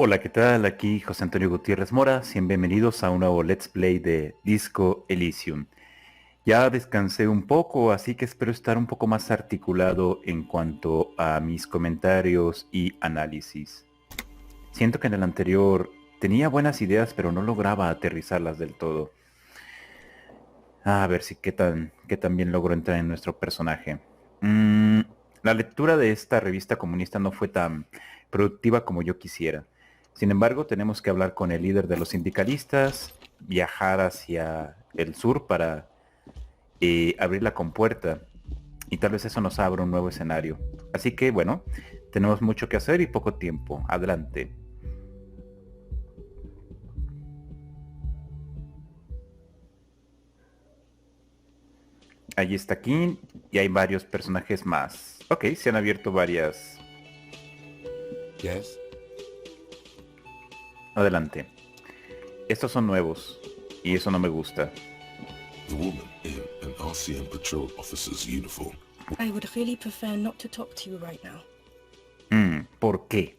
Hola, ¿qué tal? Aquí José Antonio Gutiérrez Mora. Bienvenidos a un nuevo Let's Play de Disco Elysium. Ya descansé un poco, así que espero estar un poco más articulado en cuanto a mis comentarios y análisis. Siento que en el anterior tenía buenas ideas, pero no lograba aterrizarlas del todo. A ver si qué tan bien logro entrar en nuestro personaje. La lectura de esta revista comunista no fue tan productiva como yo quisiera. Sin embargo, tenemos que hablar con el líder de los sindicalistas, viajar hacia el sur para abrir la compuerta y tal vez eso nos abra un nuevo escenario. Así que bueno, tenemos mucho que hacer y poco tiempo. Adelante. Allí está King y hay varios personajes más. Ok, se han abierto varias. Yes? Adelante. Estos son nuevos y eso no me gusta. The woman in an RCM patrol officer's uniform. I would really prefer not to talk to you right now. ¿Por qué?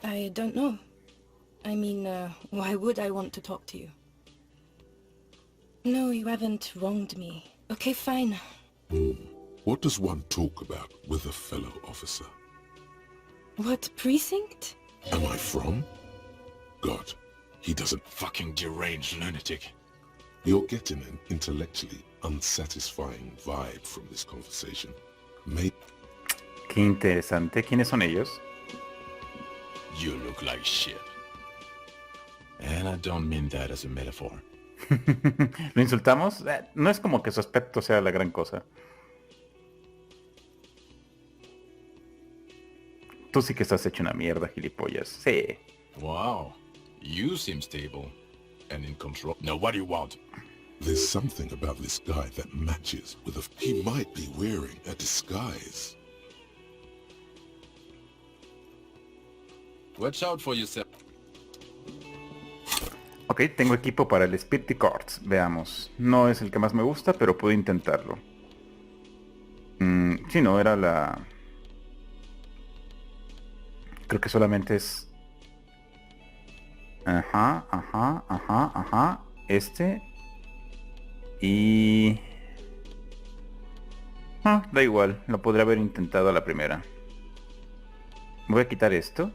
I don't know. I mean, why would I want to talk to you? No, you haven't wronged me. Okay, fine. What does one talk about with a fellow officer? What precinct? Am I from? God, he doesn't fucking deranged lunatic. You're getting an intellectually unsatisfying vibe from this conversation. Qué interesante. ¿Quiénes son ellos? You look like shit. And I don't mean that as a metaphor. ¿Lo insultamos? No es como que su aspecto sea la gran cosa. Tú sí que estás hecho una mierda, gilipollas. Sí. Wow. You seem stable. And in control. Now what do you want? There's something about this guy that matches with a... He might be wearing a disguise. Watch out for yourself. Ok, tengo equipo para el Spirit Cards. Veamos. No es el que más me gusta, pero puedo intentarlo. Sí, no, era la... Creo que solamente es... Ajá. Este. Y... da igual. Lo podría haber intentado a la primera. Voy a quitar esto.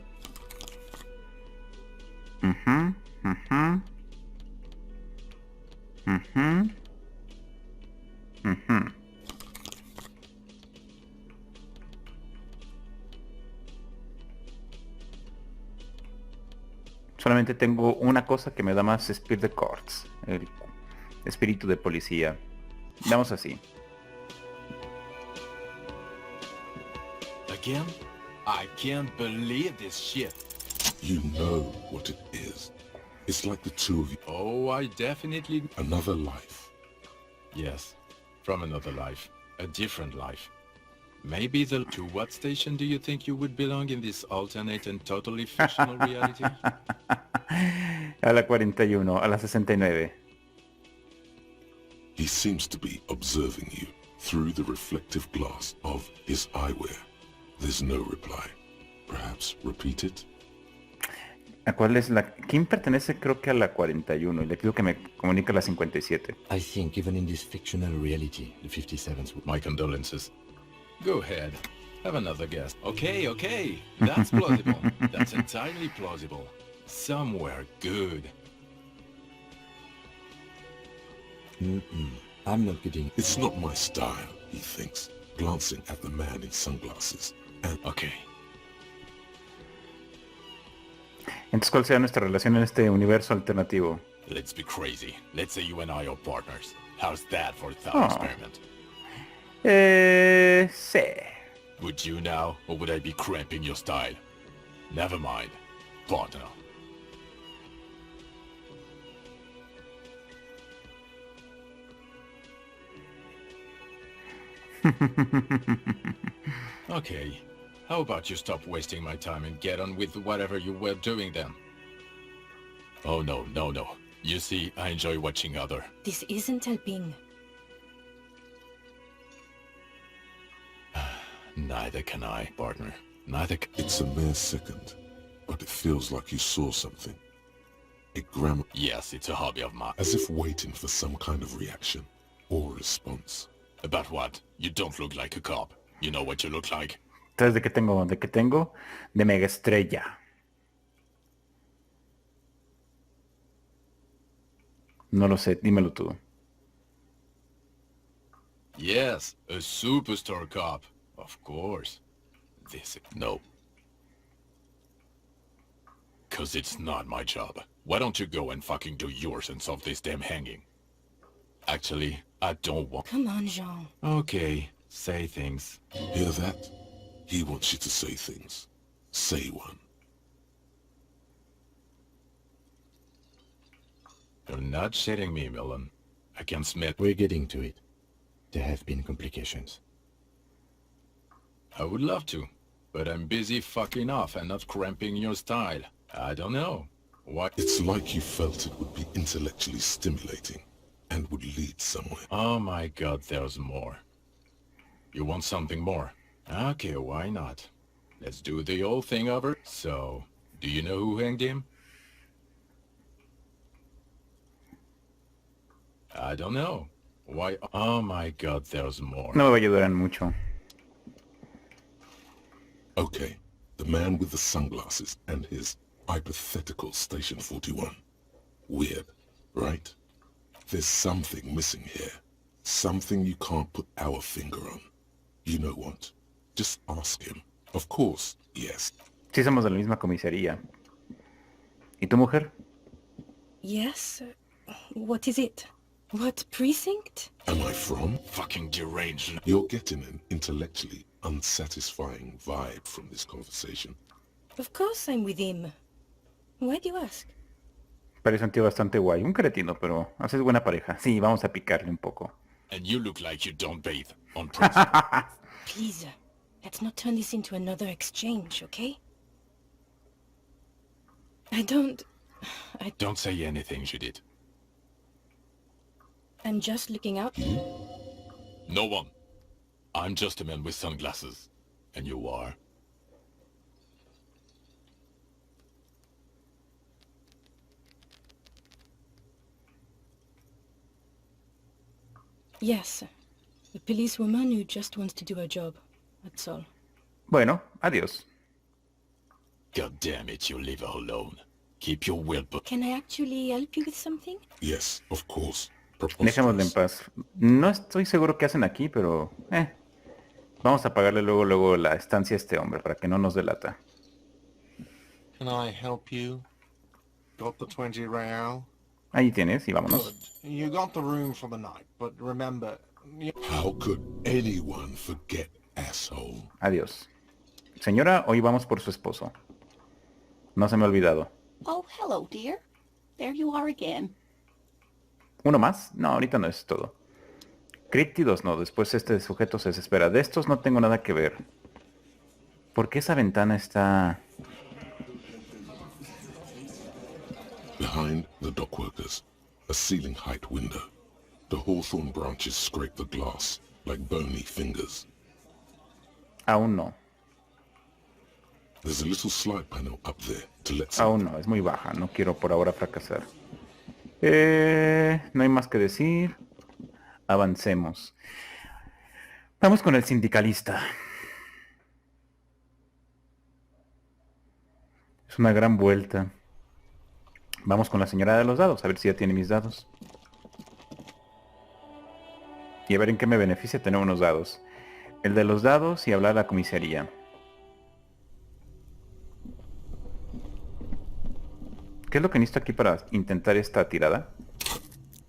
Solamente tengo una cosa que me da más Spirit Cards. El espíritu de policía. Vamos así. Again? I can't believe this shit. You know what it is. It's like the two of you. Oh, I definitely... Another life. Yes. From another life. A different life. Maybe the... To what station do you think you would belong in this alternate and totally fictional reality? A la 41, a la 69. He seems to be observing you through the reflective glass of his eyewear. There's no reply. Perhaps repeat it? ¿A cuál es la...? ¿Quién pertenece? Creo que a la 41. Y le pido que me comunique a la 57. I think even in this fictional reality, the 57s would... My condolences. Go ahead. Have another guess. Okay. That's plausible. That's entirely plausible. Somewhere good. I'm not getting... It's not my style, he thinks, glancing at the man in sunglasses. And Okay. Entonces, ¿cuál sea nuestra relación en este universo alternativo? Let's be crazy. Let's say you and I are partners. How's that for a thought Oh. experiment? Sí. Would you now, or would I be cramping your style? Never mind. Partner. Okay. How about you stop wasting my time and get on with whatever you were doing then? Oh no. You see, I enjoy watching other. This isn't helping. Neither can I, partner. Neither can... It's a mere second, but it feels like you saw something. A grammar... Yes, it's a hobby of mine. As if waiting for some kind of reaction or response. About what? You don't look like a cop. You know what you look like? ¿Sabes de qué tengo? ¿De qué tengo? De mega estrella. No lo sé, dímelo tú. Yes, a superstar cop. Of course. No. 'Cause it's not my job. Why don't you go and fucking do yours and solve this damn hanging? Actually, I don't want... Come on, Jean. Okay, say things. Hear that? He wants you to say things. Say one. You're not shitting me, Millen. I can smith. We're getting to it. There have been complications. I would love to, but I'm busy fucking off and not cramping your style. I don't know. What? It's like you felt it would be intellectually stimulating and would lead somewhere. Oh my god, there's more. You want something more? Okay, why not? Let's do the old thing over. So, do you know who hanged him? I don't know. Why? Oh my god, there's more. No me va a ayudar en mucho. Okay, the man with the sunglasses and his hypothetical Station 41. Weird, right? There's something missing here. Something you can't put our finger on. You know what? Just ask him. Of course, yes. Sí somos de la misma comisaría. ¿Y tu mujer? Yes? What is it? What precinct? Am I from? Fucking deranged. You're getting an intellectually unsatisfying vibe from this conversation. Of course I'm with him. Why do you ask? Parece un tío bastante guay. Un cretino, pero haces buena pareja. Sí, vamos a picarle un poco. And you look like you don't bathe on principle. Please, let's not turn this into another exchange, okay? I don't... Don't say anything, Judith. I'm just looking out. No one. I'm just a man with sunglasses. And you are? Yes, a policewoman who just wants to do her job. That's all. Bueno, adiós. God damn it, you leave her alone. Keep your will book. Can I actually help you with something? Yes, of course. Dejémosle en paz. No estoy seguro qué hacen aquí, pero... Vamos a pagarle luego la estancia a este hombre para que no nos delata. Can I help you? Got the 20 real? Ahí tienes y vámonos. Good. You got the room for the night, but remember... How could anyone forget, asshole? Adiós. Señora, hoy vamos por su esposo. No se me ha olvidado. Oh, hello, dear. There you are again. ¿Uno más? No, ahorita no es todo. Críptidos no, después este sujeto se desespera. De estos no tengo nada que ver. ¿Por qué esa ventana está...? Behind the dockworkers, a ceiling height window. The hawthorn branches scrape the glass like bony fingers. Aún no. There's a little slide panel up there to let Aún no, es muy baja. No quiero por ahora fracasar. No hay más que decir. Avancemos. Vamos con el sindicalista. Es una gran vuelta. Vamos con la señora de los dados, a ver si ya tiene mis dados. Y a ver en qué me beneficia tener unos dados. El de los dados y hablar a la comisaría. ¿Qué es lo que necesito aquí para intentar esta tirada?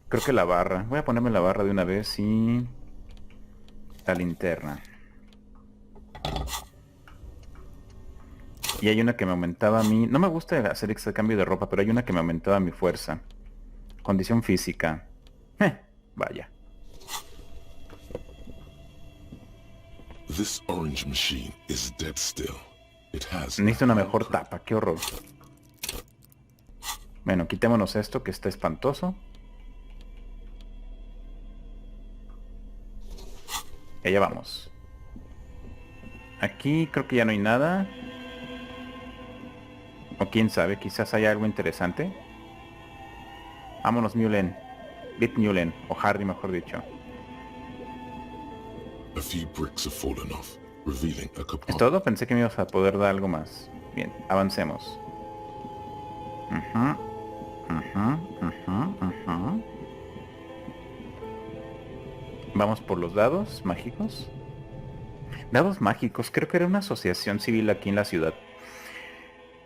Creo que la barra. Voy a ponerme la barra de una vez y... la linterna. Y hay una que me aumentaba mi... No me gusta hacer este cambio de ropa, pero hay una que me aumentaba mi fuerza. Condición física. Vaya. This orange machine is dead still. It has Necesito una mejor tapa, qué horror. Bueno, quitémonos esto que está espantoso. Y allá vamos. Aquí creo que ya no hay nada. O quién sabe, quizás haya algo interesante. Vámonos, Mullen. Bit Mullen, o Harry mejor dicho. A few bricks have fallen off, revealing a ¿Es compartment. todo? Pensé que me ibas a poder dar algo más. Bien, avancemos. Vamos por los dados mágicos. Dados mágicos, creo que era una asociación civil aquí en la ciudad.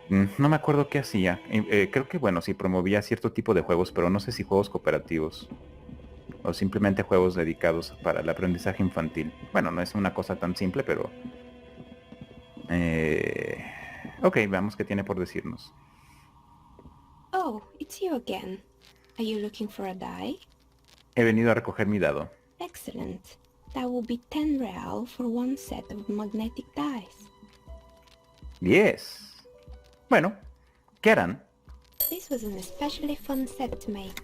No me acuerdo qué hacía. Creo que, bueno, sí promovía cierto tipo de juegos, pero no sé si juegos cooperativos. O simplemente juegos dedicados para el aprendizaje infantil. Bueno, no es una cosa tan simple, pero... Ok, veamos qué tiene por decirnos. Oh, it's you again. Are you looking for a die? He venido a recoger mi dado. Excellent. That will be 10 real for one set of magnetic dice. 10. Bueno, ¿qué harán? This was an especially fun set to make.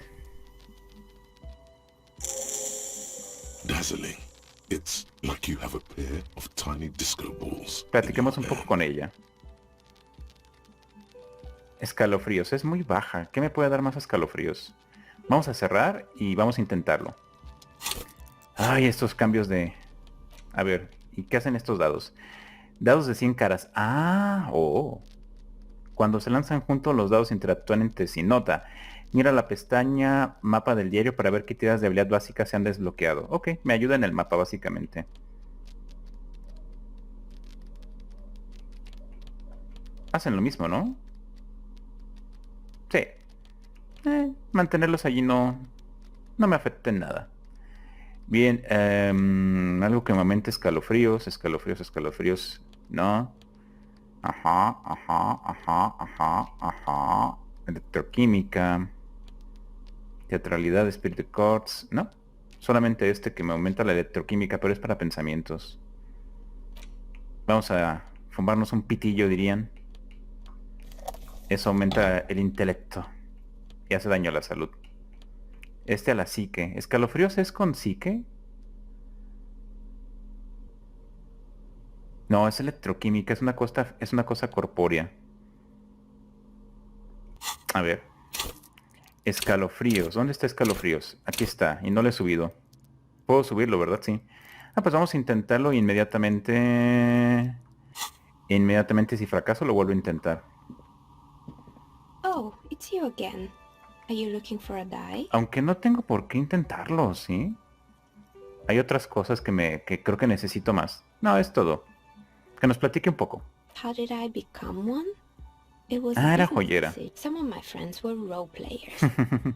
Dazzling. It's like you have a pair of tiny disco balls. Platiquemos un poco con ella. Escalofríos, es muy baja. ¿Qué me puede dar más escalofríos? Vamos a cerrar y vamos a intentarlo. Ay, estos cambios de... A ver, ¿y qué hacen estos dados? Dados de 100 caras. Ah, oh. Cuando se lanzan juntos, los dados interactúan entre sí. Nota. Mira la pestaña mapa del diario para ver qué tiradas de habilidad básica se han desbloqueado. Ok, me ayuda en el mapa básicamente. Hacen lo mismo, ¿no? Sí. Mantenerlos allí no me afecta en nada. Bien, algo que me aumente escalofríos, escalofríos. No. Ajá. Electroquímica. Teatralidad, Spirit Chords. No. Solamente este que me aumenta la electroquímica, pero es para pensamientos. Vamos a fumarnos un pitillo, dirían. Eso aumenta el intelecto. Y hace daño a la salud. Este a la psique. ¿Escalofríos es con psique? No, es electroquímica, es una cosa corpórea. A ver. Escalofríos. ¿Dónde está escalofríos? Aquí está, y no lo he subido. Puedo subirlo, ¿verdad? Sí. Ah, pues vamos a intentarlo inmediatamente. Inmediatamente, si fracaso, lo vuelvo a intentar. Oh, it's you again. Are you looking for a die? Aunque no tengo por qué intentarlo, ¿sí? Hay otras cosas que creo que necesito más. No, es todo. Que nos platique un poco. How did I become one? It was Ah, era business joyera. decision. Some of my friends were role players.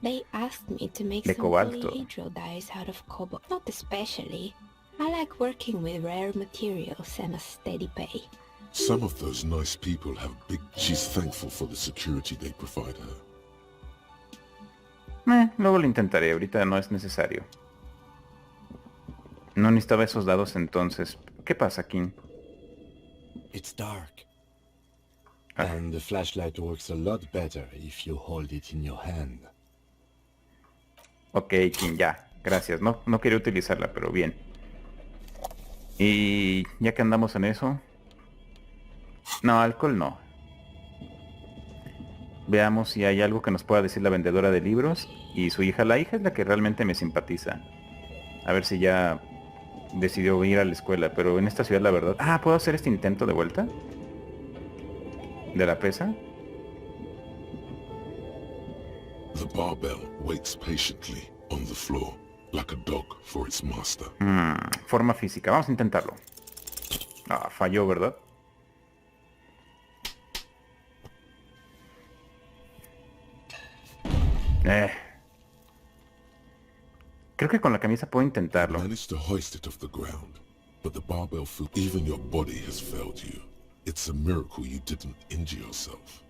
They asked me to make De some cobalto. polyhedral dice out of cobalt. Not especially. I like working with rare materials and a steady pay. Some of those nice people have big... She's thankful for the security they provide her. Luego lo intentaré, ahorita no es necesario. No necesitaba esos dados entonces. ¿Qué pasa, King? It's dark. Ah. And the flashlight works a lot better if you hold it in your hand. Ok, King, ya. Gracias. No quería utilizarla, pero bien. Y ya que andamos en eso... No, alcohol no. Veamos si hay algo que nos pueda decir la vendedora de libros y su hija. La hija es la que realmente me simpatiza. A ver si ya decidió ir a la escuela, pero en esta ciudad la verdad... Ah, ¿puedo hacer este intento de vuelta? ¿De la pesa? The barbell waits patiently on the floor, like a dog for its master. Forma física. Vamos a intentarlo. Ah, falló, ¿verdad? Creo que con la camisa puedo intentarlo. Managed to hoist it off the ground, but the barbell flew. Even your body has failed you. It's a miracle you didn't injure yourself.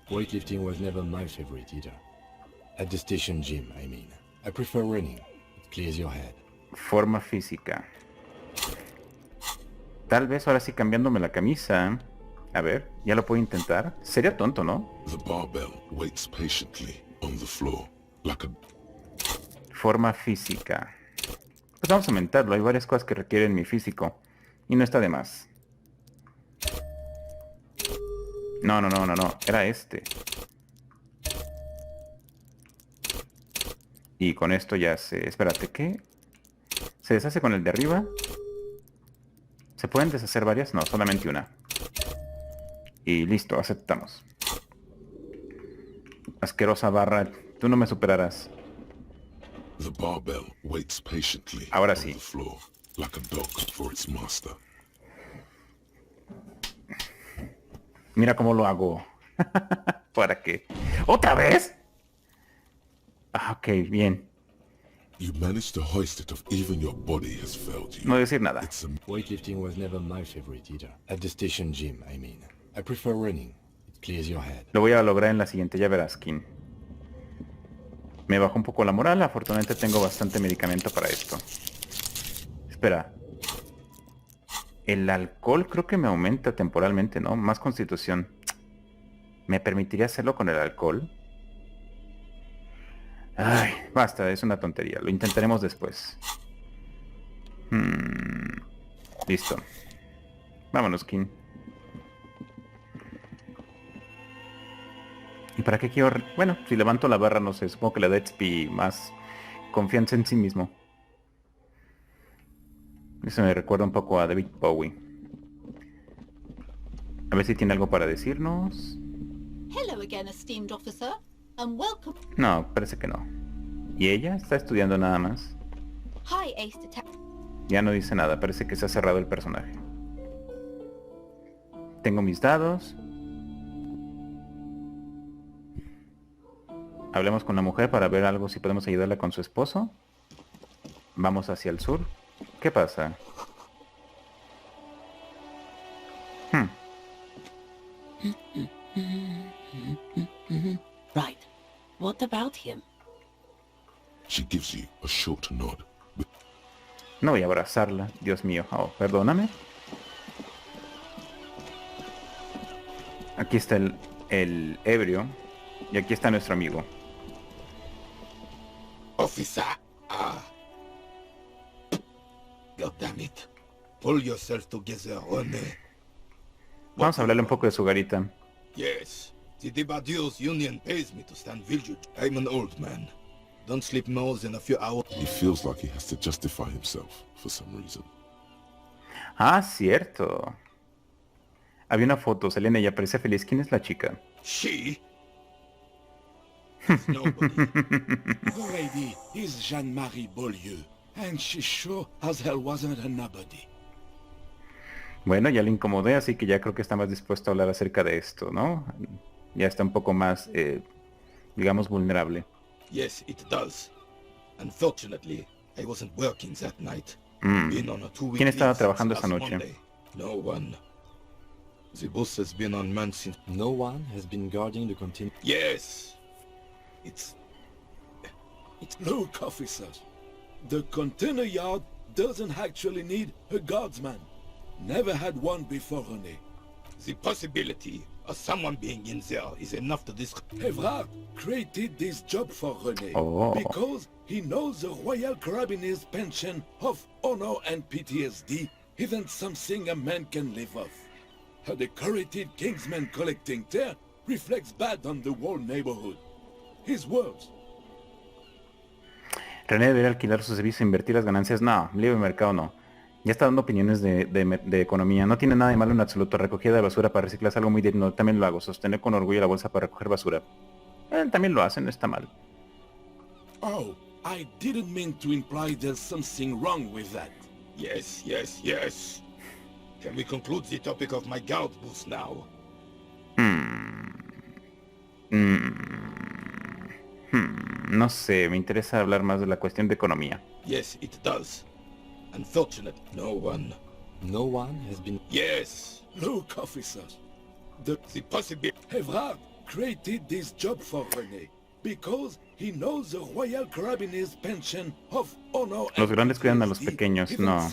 Weightlifting was never my favorite either. At the station gym, I mean. I prefer running. It clears your head. Forma física. Tal vez ahora sí cambiándome la camisa. A ver, ya lo puedo intentar. Sería tonto, ¿no? The barbell waits patiently on the floor, like a... Forma física. Pues vamos a aumentarlo. Hay varias cosas que requieren mi físico. Y no está de más. No. Era este. Y con esto ya se... Espérate, ¿qué? ¿Se deshace con el de arriba? ¿Se pueden deshacer varias? No, solamente una. Y listo, aceptamos. Asquerosa barra, tú no me superarás. The barbell waits patiently Ahora on sí. the floor, like a dog for its master. Mira cómo lo hago. ¿Para qué? ¿Otra vez? Ah, ok, bien. You managed to hoist it off even your body has failed you. No decir nada. It's a Weightlifting was never my favorite either. At the station gym, I mean. I prefer running. It clears your head. Lo voy a lograr en la siguiente, ya verás, Kim. Me bajó un poco la moral, afortunadamente tengo bastante medicamento para esto. Espera. El alcohol creo que me aumenta temporalmente, ¿no? Más constitución. ¿Me permitiría hacerlo con el alcohol? Ay, basta, es una tontería. Lo intentaremos después. Listo. Vámonos, Kim. ¿Y para qué quiero...? Bueno, si levanto la barra, no sé, supongo que le da XP más confianza en sí mismo. Eso me recuerda un poco a David Bowie. A ver si tiene algo para decirnos. Hello again, esteemed officer, and welcome. No, parece que no. ¿Y ella? Está estudiando nada más. Hi, Ace Detective. Ya no dice nada, parece que se ha cerrado el personaje. Tengo mis dados. Hablemos con la mujer para ver algo si podemos ayudarla con su esposo. Vamos hacia el sur. ¿Qué pasa? Right. What about him? She gives you a short nod. No voy a abrazarla, Dios mío. Oh, perdóname. Aquí está el ebrio. Y aquí está nuestro amigo. Officer! God damn it. Pull yourself together, René. Vamos a hablarle un poco de su garita. Yes. The Debardeurs Union pays me to stand vigil. I'm an old man. Don't sleep more than a few hours. He feels like he has to justify himself for some reason. Ah, cierto. Había una foto, salía en ella, parecía feliz. ¿Quién es la chica? She? Nobody. The lady is Jeanne-Marie Beaulieu, and she sure as hell wasn't a nobody. Bueno, ya le incomodé, así que ya creo que está más dispuesto a hablar acerca de esto, ¿no? Ya está un poco más, digamos, vulnerable. Yes, it does. Unfortunately, I wasn't working that night. Been on a 2-week ¿Quién estaba leave trabajando since esa last noche? Monday. No one. The boss has been on man since... No one has been guarding the container. Yes. It's... Look, officers. The container yard doesn't actually need a guardsman. Never had one before, René. The possibility of someone being in there is enough to Evrard created this job for René because he knows the Royal Carabiniers' pension of honor and PTSD isn't something a man can live off. A decorated Kingsman collecting tear reflects bad on the whole neighborhood. His words. René debería alquilar su servicio e invertir las ganancias. No, libre mercado no. Ya está dando opiniones de economía. No tiene nada de malo en absoluto. Recogida de basura para reciclar es algo muy digno. También lo hago. Sostener con orgullo la bolsa para recoger basura. Él también lo hace, no está mal. Oh, I didn't mean to imply there's something wrong with that. Yes, yes, yes. Can we conclude the topic of my guard boost now? No sé, me interesa hablar más de la cuestión de economía. Yes, it does. Unfortunately, no one has been... Yes! Look, officers. The possibility... Evrard created this job for René because he knows the Royal Carabiniers' pension of honor. Los grandes cuidan a los pequeños, no.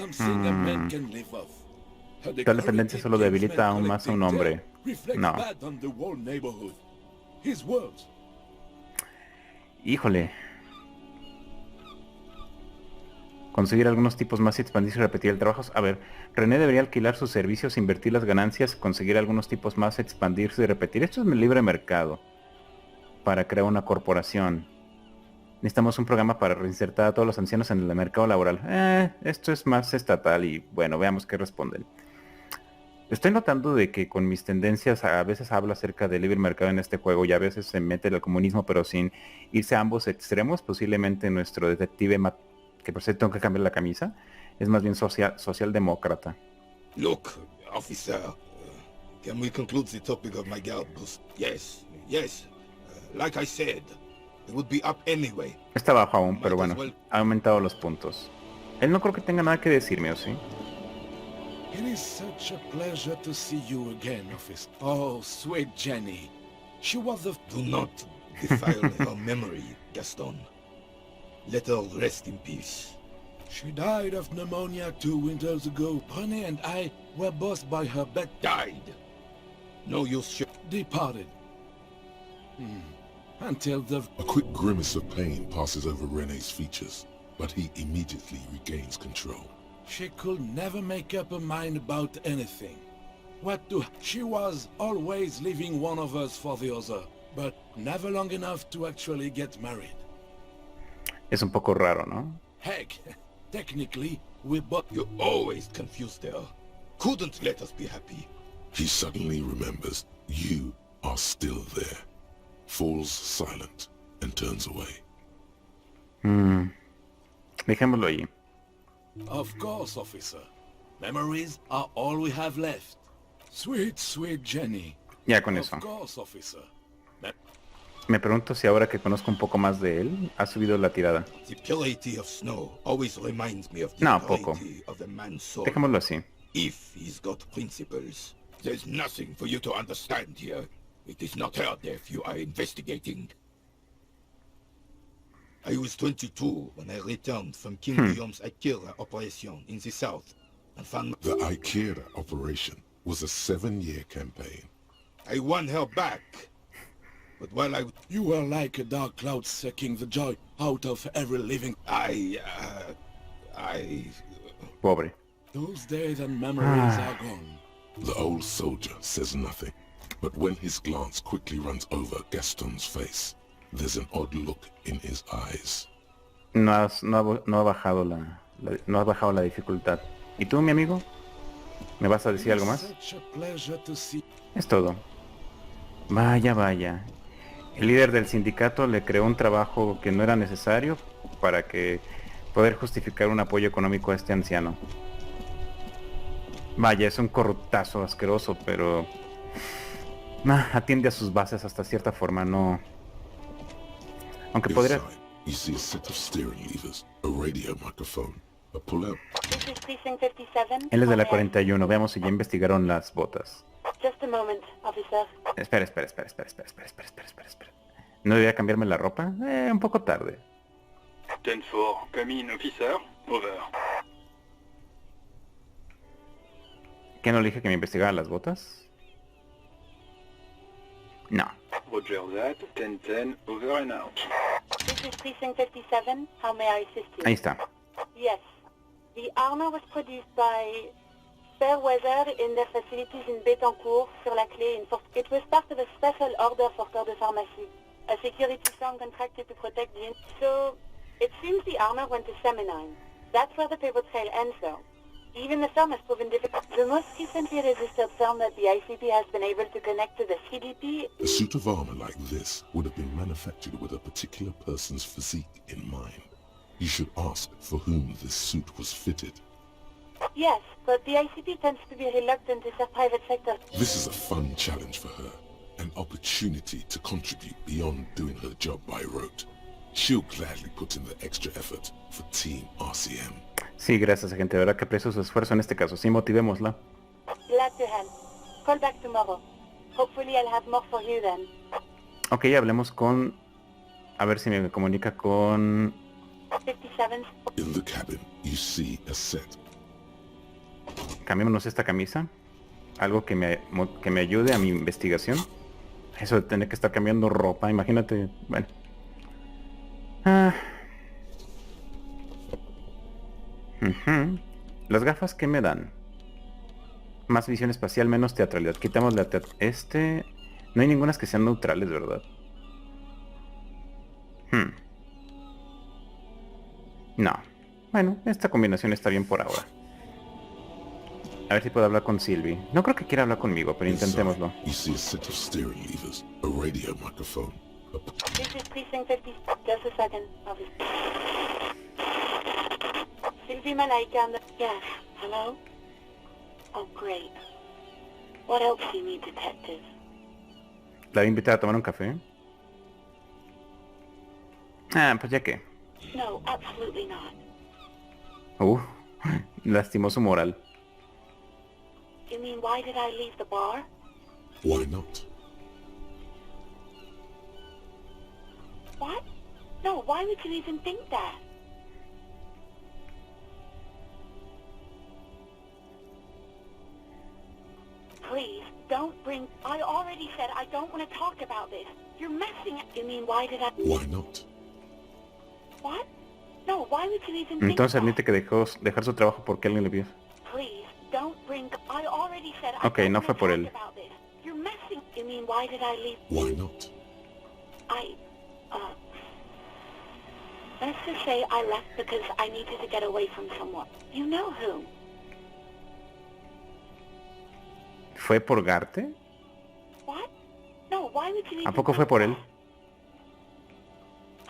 Tal dependencia solo debilita aún más a un hombre. No. Híjole. Conseguir algunos tipos más y expandirse y repetir el trabajo. A ver, René debería alquilar sus servicios, invertir las ganancias, conseguir algunos tipos más, expandirse y repetir. Esto es libre mercado. Para crear una corporación. Necesitamos un programa para reinsertar a todos los ancianos en el mercado laboral. Esto es más estatal y bueno, veamos qué responden. Estoy notando de que con mis tendencias a veces hablo acerca del libre mercado en este juego y a veces se mete el comunismo, pero sin irse a ambos extremos. Posiblemente nuestro detective, que por cierto tengo que cambiar la camisa, es más bien socialdemócrata. Look, officer, can we conclude the topic of my guild? Yes, like I said, it would be up anyway. Está bajo aún, pero bueno, ha aumentado los puntos. Él no creo que tenga nada que decirme, ¿o sí? It is such a pleasure to see you again, officer. Oh, sweet Jenny. She was the... Do not defile her memory, Gaston. Let her rest in peace. She died of pneumonia 2 winters ago. Honey and I were both by her bed. Died? No use. Departed. Until the... A quick grimace of pain passes over René's features, but he immediately regains control. She could never make up her mind about anything. She was always leaving one of us for the other, but never long enough to actually get married. Es un poco raro, ¿no? Heck, technically, we both... You always confused her. Couldn't let us be happy. He suddenly remembers you are still there, falls silent, and turns away. Dejémoslo ahí. Of course, officer. Memories are all we have left. Sweet, sweet Jenny. Ya con eso. Of course, officer. Me pregunto si ahora que conozco un poco más de él, ha subido la tirada. The purity of snow always reminds me of the poco. purity of the man's soul. Dejémoslo así. If he's got principles, there's nothing for you to understand here. It is not her death you are investigating. I was 22 when I returned from King Guillaume's Akira operation in the south and found... The Akira operation was a 7-year campaign. I won her back. But while You were like a dark cloud sucking the joy out of every living... Pobre. Those days and memories are gone. The old soldier says nothing, but when his glance quickly runs over Gaston's face, there's an odd look in his eyes. No ha bajado la dificultad. ¿Y tú, mi amigo? ¿Me vas a decir algo más? Es todo. Vaya. El líder del sindicato le creó un trabajo que no era necesario para que poder justificar un apoyo económico a este anciano. Vaya, es un corruptazo asqueroso, pero... atiende a sus bases hasta cierta forma, no... Aunque podría... You see a set of steering levers, a radio microphone, a pull-out. Él es de la 41, veamos si ya investigaron las botas. Just a moment, officer. Espera. ¿No debería cambiarme la ropa? Un poco tarde. 10-4, come in, officer. Over. ¿Qué no le dije que me investigara las botas? No. Roger that, 10-10, over and out. This is Precinct 57. How may I assist you? Ahí está. Yes. The armor was produced by Fairweather in their facilities in Betancourt, sur la Clé, in Fort... It was part of a special order for Corps de Pharmacie, a security firm contracted to protect the... So, it seems the armor went to Seminine. That's where the paper trail ends, though. Even the firm has proven difficult. The most recently registered firm that the ICP has been able to connect to the CDP... A suit of armor like this would have been manufactured with a particular person's physique in mind. You should ask for whom this suit was fitted. Yes, but the ICP tends to be reluctant to serve private sector. This is a fun challenge for her, an opportunity to contribute beyond doing her job by rote. She'll gladly put in the extra effort for Team RCM. Sí, gracias, agente. De verdad que aprecio su esfuerzo en este caso. Sí, motivémosla. Glad to help. Call back tomorrow. Hopefully I'll have more for you then. Ok, hablemos con... A ver si me comunica con... 57. In the cabin, you see a set. Cambiémonos esta camisa. Algo que me ayude a mi investigación. Eso de tener que estar cambiando ropa, imagínate. Bueno. Las gafas, ¿qué me dan? Más visión espacial, menos teatralidad. Quitamos la no hay ninguna que sean neutrales, ¿verdad? No. Bueno, esta combinación está bien por ahora. A ver si puedo hablar con Sylvie. No creo que quiera hablar conmigo, pero intentémoslo. You see a set of steering levers, a radio microphone. This is Precinct 50. Just a second, obviously. Sylvie Malaika on the... Yes, hello? Oh, great. What else do you need, detective? ¿La voy a invitar a tomar un café? Ah, pues ya que. No, absolutely not. Lastimó su moral. You mean, why did I leave the bar? Why not? What? No, why would you even think that? Please, don't bring... I already said I don't want to talk about this. You're messing... You mean, why did I... Why not? What? No, why would you even think Entonces that? admite que dejó dejar su trabajo porque alguien le pidió. Please, don't bring... I already said I Ok, don't no want fue to por talk él. about this. You're messing... You mean, why did I leave... Why not? Let's just say I left because I needed to get away from someone. You know who? ¿Fue por Garte? What? No, why would you even... ¿A poco fue por él?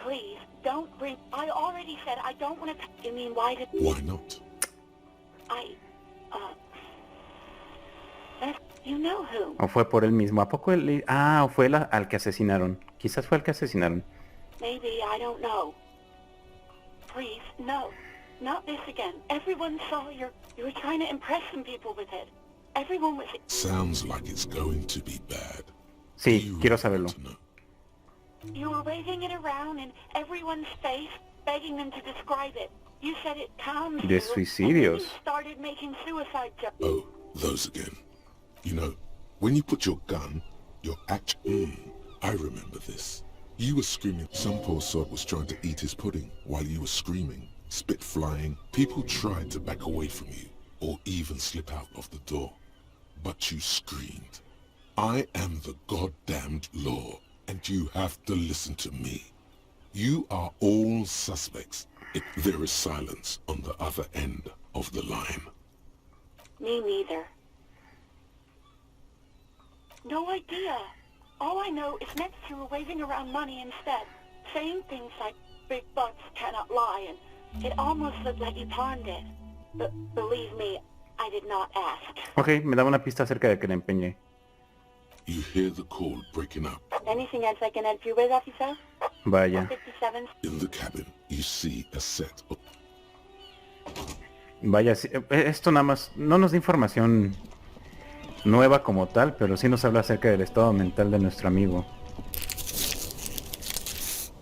Please, don't bring... I already said I don't want to... You mean, why did... Why not? You know who? ¿O fue por él mismo? ¿A poco él... o fue al que asesinaron? Quizás fue al que asesinaron. Maybe, I don't know. Please, no. Not this again. Everyone saw you were trying to impress some people with it. Everyone was... Sounds like it's going to be bad. Sí, quiero saberlo. You were waving it around in everyone's face, begging them to describe it. You said it calms De you, and suicidios. then you started making suicide jokes. Oh, those again. You know, when you put your gun, your act... I remember this. You were screaming. Some poor sod was trying to eat his pudding while you were screaming. Spit flying. People tried to back away from you, or even slip out of the door. But you screamed. I am the goddamned law, and you have to listen to me. You are all suspects if there is silence on the other end of the line. Me neither. No idea. All I know is next you were waving around money instead, saying things like, big bucks cannot lie, and it almost looked like you pawned it. But believe me, I did not ask. Ok, me daba una pista acerca de que la empeñé. You hear the call breaking up. Anything else I can help you with, officer? Vaya. 57. In the cabin, you see a set of... Vaya, esto nada más no nos da información nueva como tal, pero sí nos habla acerca del estado mental de nuestro amigo.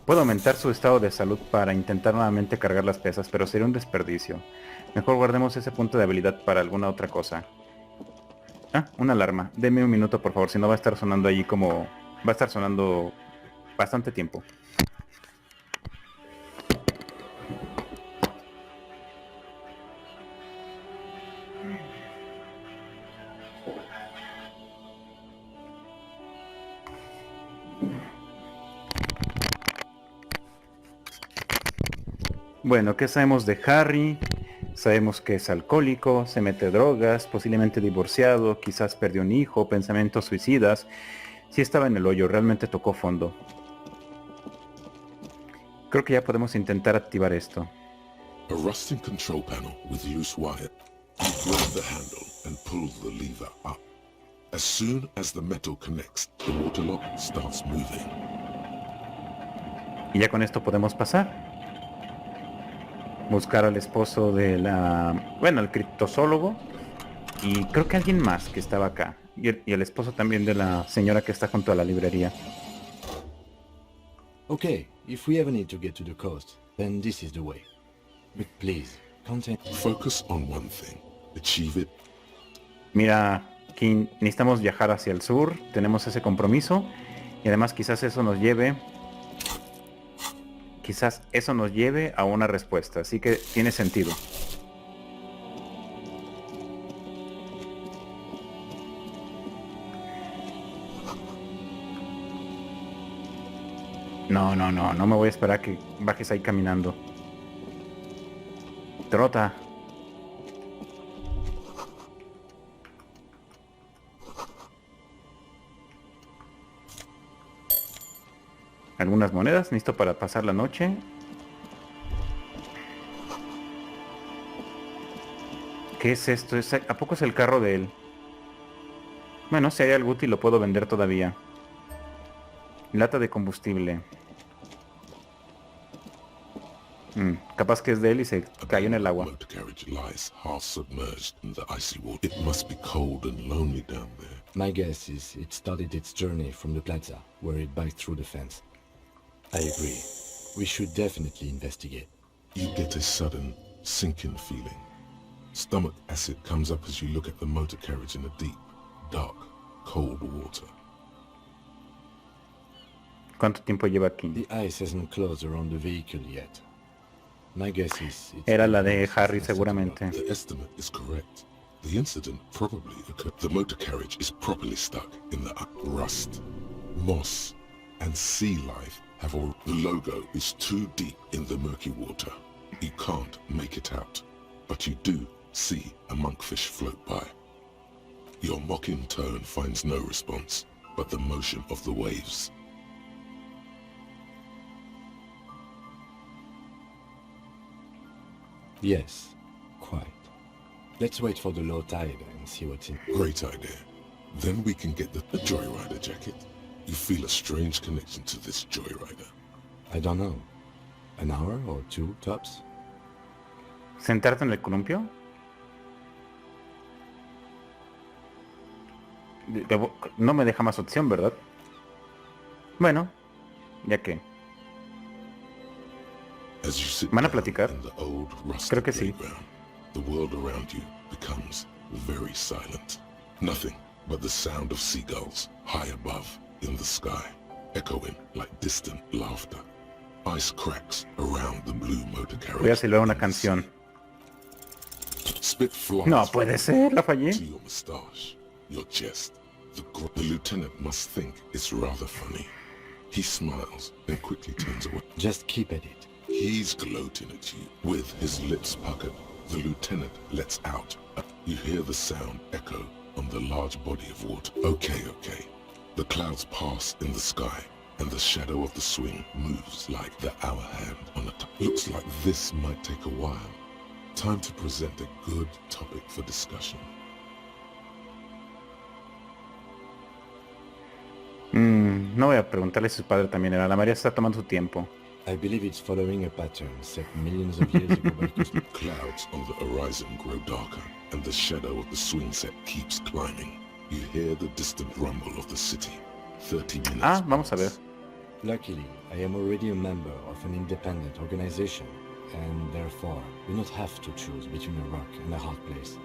Puedo aumentar su estado de salud para intentar nuevamente cargar las pesas, pero sería un desperdicio. Mejor guardemos ese punto de habilidad para alguna otra cosa. Una alarma. Deme un minuto, por favor, si no va a estar sonando allí como... Va a estar sonando bastante tiempo. Bueno, ¿qué sabemos de Harry? Sabemos que es alcohólico, se mete drogas, posiblemente divorciado, quizás perdió un hijo, pensamientos suicidas. Sí estaba en el hoyo, realmente tocó fondo. Creo que ya podemos intentar activar esto. A rusting control panel with loose wire. You grab the handle and pull the lever up. As soon as the metal connects, the water lock starts moving. Y ya con esto podemos pasar. Buscar al esposo de la... Bueno, el criptozoólogo. Y creo que alguien más que estaba acá. Y el esposo también de la señora que está junto a la librería. Okay, if we ever need to get to the coast, then this is the way. But please, focus on one thing. Achieve it. Mira, King, necesitamos viajar hacia el sur. Tenemos ese compromiso. Y además quizás eso nos lleve... Quizás eso nos lleve a una respuesta, así que tiene sentido. No, no, no, no me voy a esperar a que bajes ahí caminando. Trota. Algunas monedas, listo para pasar la noche. ¿Qué es esto? ¿A poco es el carro de él? Bueno, si hay algo útil lo puedo vender todavía. Lata de combustible. Capaz que es de él y se cayó en el agua. My guess is it started its journey from the plaza, where it biked through the fence. I agree. We should definitely investigate. You get a sudden sinking feeling. Stomach acid comes up as you look at the motor carriage in the deep, dark, cold water. ¿Cuánto tiempo lleva aquí? The ice hasn't closed around the vehicle yet. My guess is Era la de Harry seguramente. The estimate is correct. The incident probably occurred. The motor carriage is properly stuck in the rust. Moss and sea life have all... The logo is too deep in the murky water. You can't make it out, but you do see a monkfish float by. Your mocking tone finds no response, but the motion of the waves. Yes, quite. Let's wait for the low tide and see what's in. Great idea. Then we can get the Joyrider jacket. You feel a strange connection to this Joyrider. I don't know. An hour or two, tops? ¿Sentarte en el columpio? No me deja más opción, ¿verdad? Bueno, ya que... ¿Van a platicar? Creo que sí. The world around you becomes very silent. Nothing but the sound of seagulls high above in the sky, echoing like distant laughter. Ice cracks around the blue motor carriage. Voy a silbar una canción. Spit flies. No puede ser, la fallé. To your mustache, your chest. The lieutenant must think it's rather funny. He smiles and quickly turns away. Just keep at it. He's gloating at you, with his lips puckered. The lieutenant lets out. You hear the sound echo on the large body of water. Okay. The clouds pass in the sky, and the shadow of the swing moves like the hour hand on a Looks like this might take a while. Time to present a good topic for discussion. No voy a preguntarle si su padre también era. La María está tomando su tiempo. I believe it's following a pattern set millions of years ago by cosmic. Clouds on the horizon grow darker, and the shadow of the swing set keeps climbing. You hear the distant rumble of the city. 30 minutes. Vamos a ver. Luckily, I am already a member of an independent organization, and therefore do not have to choose between a rock and a hard place.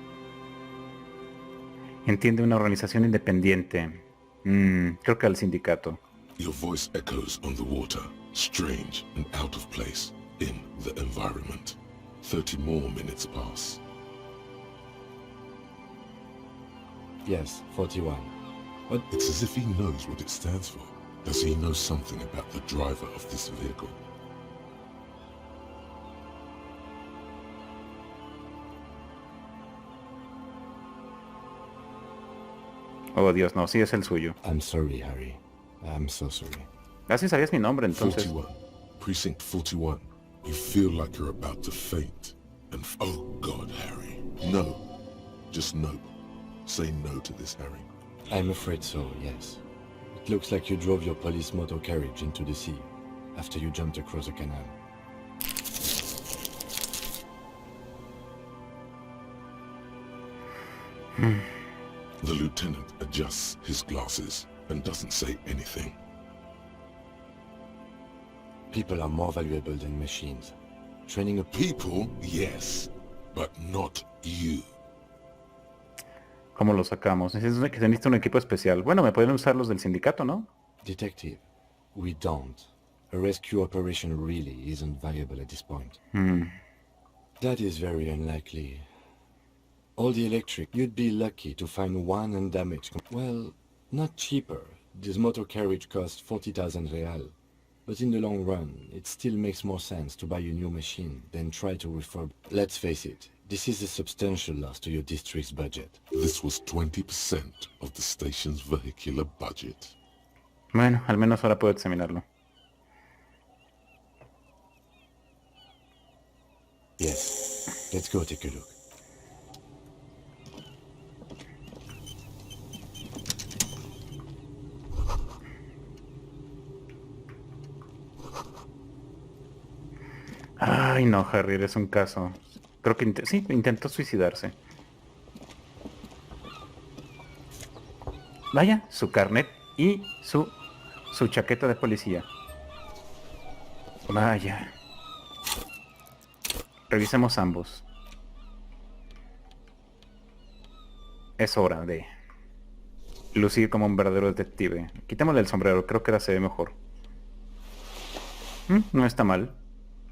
Entiende, una organización independiente. Creo que al sindicato. Your voice echoes on the water, strange and out of place in the environment. 30 more minutes pass. Yes, 41. But it's as if he knows what it stands for. Does he know something about the driver of this vehicle? Oh, Dios, no, sí es el suyo. I'm sorry, Harry. I'm so sorry. Así sabías mi nombre, entonces. 41. Precinct 41. You feel like you're about to faint. And oh God, Harry. No. Just no. Say no to this, Harry. I'm afraid so, yes. It looks like you drove your police motor carriage into the sea after you jumped across a canal. The lieutenant adjusts his glasses and doesn't say anything. People are more valuable than machines. Training a people, yes, but not you. ¿Cómo lo sacamos? Que se necesita un equipo especial. Bueno, me pueden usar los del sindicato, ¿no? Detective, we don't. A rescue operation really isn't viable at this point. That is very unlikely. All the electric, you'd be lucky to find one undamaged. Well, not cheaper. This motor carriage cost 40,000 real. but in the long run, it still makes more sense to buy a new machine than try to refurb. Let's face it, this is a substantial loss to your district's budget. This was 20% of the station's vehicular budget. Bueno, al menos ahora puedo examinarlo. Yes, let's go take a look. Ay, no, Harry, eres un caso. Creo que sí, intentó suicidarse. Vaya, su carnet y su chaqueta de policía. Vaya. Revisemos ambos. Es hora de lucir como un verdadero detective. Quitémosle el sombrero, creo que ahora se ve mejor. No está mal.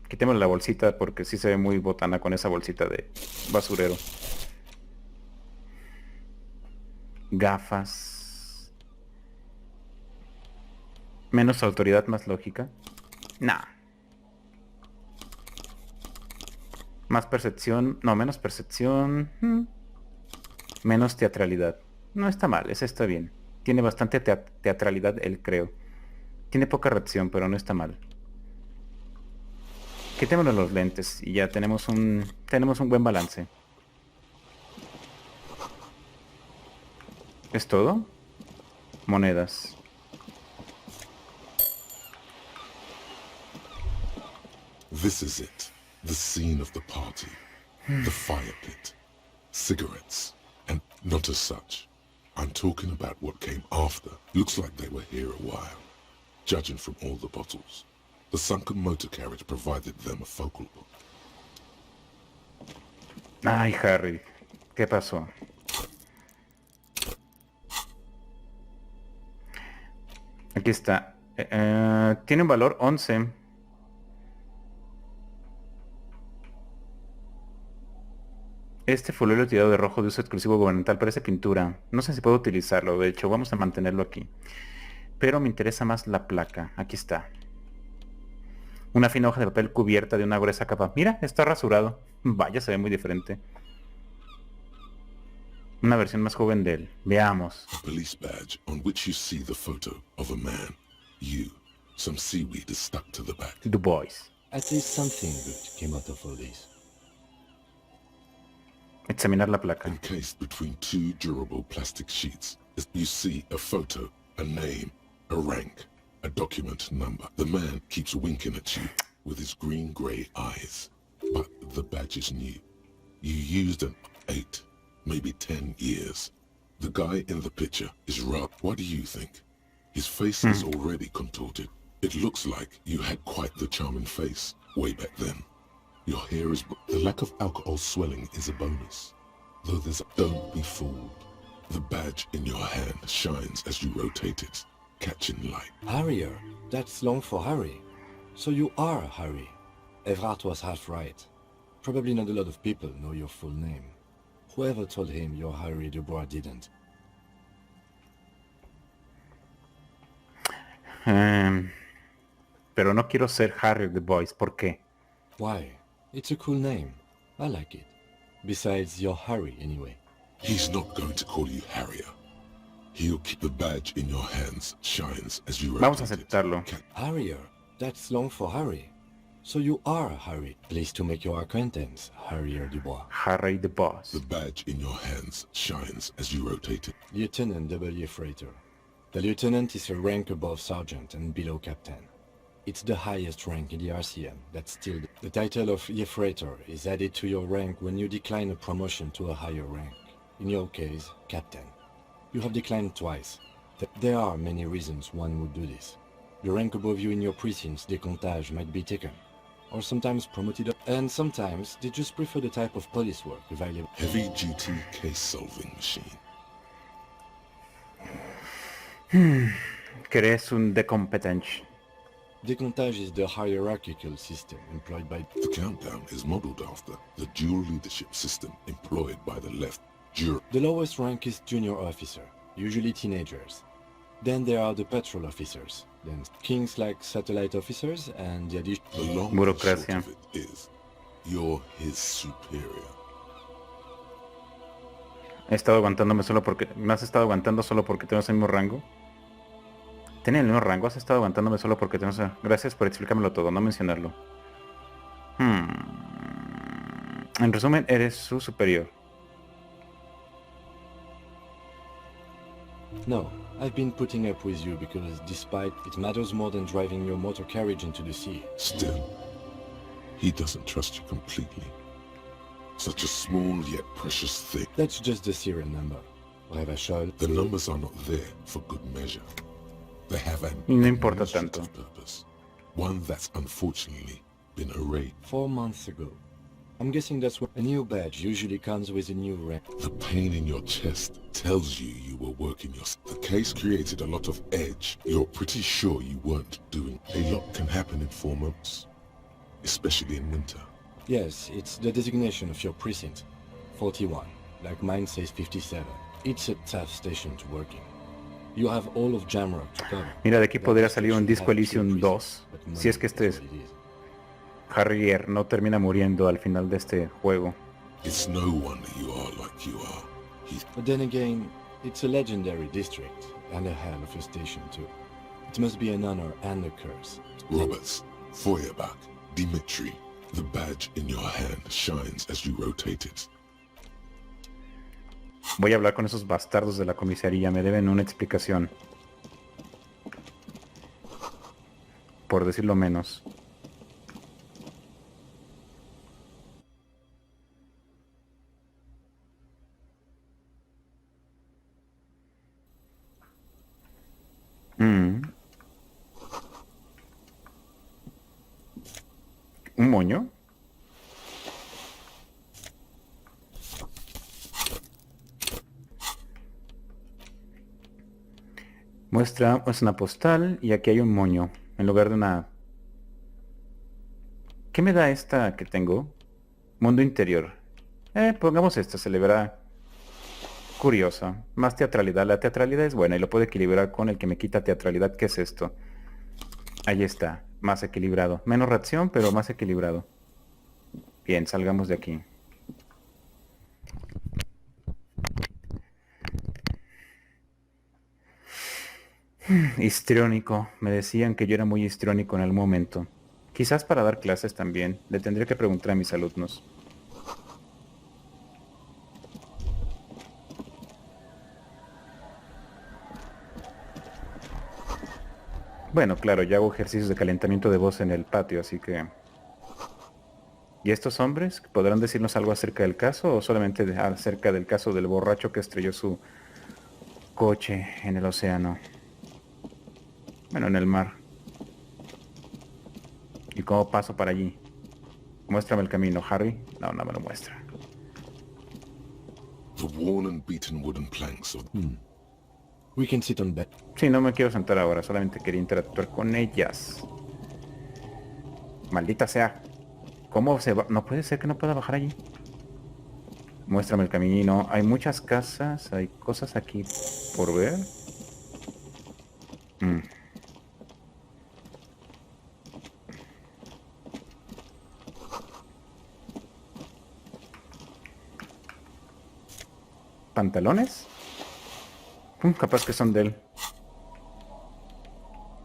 Quitémosle la bolsita porque sí se ve muy botana con esa bolsita de basurero. Gafas. Menos autoridad, más lógica. Nah. Más percepción. No, menos percepción. Menos teatralidad. No está mal, ese está bien. Tiene bastante teatralidad, él creo. Tiene poca reacción, pero no está mal. Quitémosle los lentes y ya tenemos un buen balance. ¿Es todo? Monedas. This is it. The scene of the party. The fire pit. Cigarettes. And not as such. I'm talking about what came after. Looks like they were here a while. Judging from all the bottles. The sunken motor carriage provided them a focal point. Ay, Harry, ¿qué pasó? Aquí está. Tiene un valor 11. Este fulero tirado de rojo de uso exclusivo gubernamental parece pintura. No sé si puedo utilizarlo, de hecho vamos a mantenerlo aquí. Pero me interesa más la placa. Aquí está. Una fina hoja de papel cubierta de una gruesa capa. Mira, está rasurado. Vaya, se ve muy diferente. Una versión más joven de él. Veamos. A police badge on which you see the photo of a man. You. Some seaweed is stuck to the back. Du Bois. At least something good came out of all this. Examinar la placa. Encased between two durable plastic sheets, you see a photo, a name, a rank, a document number. The man keeps winking at you with his green-grey eyes. But the badge is new. You used an 8, maybe 10 years. The guy in the picture is Rob. What do you think? His face is already contorted. It looks like you had quite the charming face way back then. Your hair is... The lack of alcohol swelling is a bonus. Though there's... Don't be fooled. The badge in your hand shines as you rotate it, catching light. Harrier. That's long for Harry. So you are Harry. Evrard was half right. Probably not a lot of people know your full name. Whoever told him you're Harry Dubois didn't. Pero no quiero ser Harry Dubois. ¿Por qué? Why? It's a cool name. I like it. Besides, you're Harry anyway. He's not going to call you Harrier. He'll keep the badge in your hands shines as you rotate. Vamos a aceptarlo. Harrier. That's long for Harry. So you are Harry. Pleased to make your acquaintance, Harrier Dubois. Harry Dubois. The badge in your hands shines as you rotate it. Lieutenant W. Freighter. The lieutenant is a rank above sergeant and below captain. It's the highest rank in the RCM. That's still the title of Freighter is added to your rank when you decline a promotion to a higher rank. In your case, captain. You have declined twice. There are many reasons one would do this. The rank above you in your precinct's décomptage might be taken, or sometimes promoted up, and sometimes they just prefer the type of police work available. Heavy-duty case-solving machine. ¿Querés un décomptage? Décomptage is the hierarchical system employed by... The countdown is modeled after the dual leadership system employed by the left. The lowest rank is junior officer, usually teenagers. Then there are the patrol officers, then kings like satellite officers and the addition... The long and short of it is, you're his superior. He estado aguantándome solo porque... ¿Me has estado aguantando solo porque tenemos el mismo rango? ¿Tiene el mismo rango? ¿Has estado aguantándome solo porque tenemos... Gracias por explicármelo todo, no mencionarlo. En resumen, eres su superior. No, I've been putting up with you because despite it matters more than driving your motor carriage into the sea. Still, he doesn't trust you completely. Such a small yet precious thing. That's just the serial number. Revachol. The numbers are not there for good measure. They have an no importa tanto. Purpose. One that's unfortunately been erased. 4 months ago. I'm guessing that's what a new badge usually comes with a new rank. The pain in your chest tells you you were working your... The case created a lot of edge. You're pretty sure you weren't doing... A lot can happen in 4 months. Especially in winter. Yes, it's the designation of your precinct. 41. Like mine says 57. It's a tough station to work in. You have all of Jamrock to cover. Mira, de aquí podría salir un disco Elysium 2. Si es que este es... Harrier no termina muriendo al final de este juego. It's no wonder you are like you are. But then again, it's a legendary district, and a hell of a station too. It must be an honor and a curse. Roberts, Feuerbach, Dimitri, the badge in your hand shines as you rotate it. Voy a hablar con esos bastardos de la comisaría, me deben una explicación. Por decirlo menos. ¿Un moño? Muestra, es una postal y aquí hay un moño en lugar de una... ¿Qué me da esta que tengo? Mundo interior. Pongamos esta, se le verá curiosa. Más teatralidad. La teatralidad es buena y lo puedo equilibrar con el que me quita teatralidad. ¿Qué es esto? Ahí está. Más equilibrado. Menos reacción, pero más equilibrado. Bien, salgamos de aquí. Histriónico. Me decían que yo era muy histriónico en algún momento. Quizás para dar clases también. Le tendría que preguntar a mis alumnos. Bueno, claro, ya hago ejercicios de calentamiento de voz en el patio, así que... ¿Y estos hombres podrán decirnos algo acerca del caso o solamente acerca del caso del borracho que estrelló su coche en el océano? Bueno, en el mar. ¿Y cómo paso para allí? Muéstrame el camino, Harry. No, no me lo muestra. The worn and beaten wooden planks of... We can sit on bed. Sí, no me quiero sentar ahora, solamente quería interactuar con ellas. Maldita sea. ¿Cómo se va? No puede ser que no pueda bajar allí. Muéstrame el camino. Hay muchas casas, hay cosas aquí por ver. ¿Pantalones? Capaz que son de él.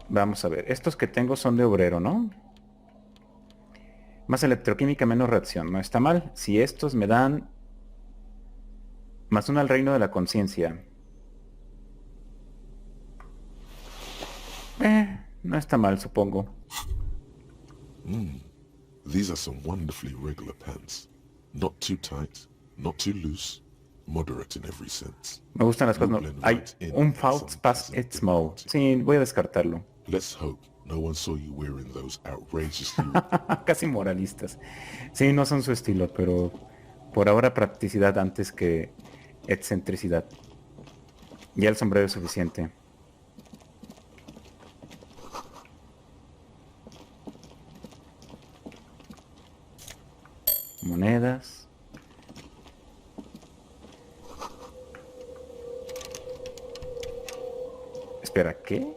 Vamos a ver. Estos que tengo son de obrero, ¿no? Más electroquímica, menos reacción. No está mal. Si estos me dan... +1 al reino de la conciencia. No está mal, supongo. These are some wonderfully regular pants. Not too tight, not too loose. Moderate in every sense. Me gustan las cosas. Hay un Faust Pass Etzmo. Sí, voy a descartarlo. Let's hope no one saw you wearing those outrageously... Casi moralistas. Sí, no son su estilo, pero por ahora practicidad antes que excentricidad. Ya el sombrero es suficiente. Monedas. Espera, ¿qué?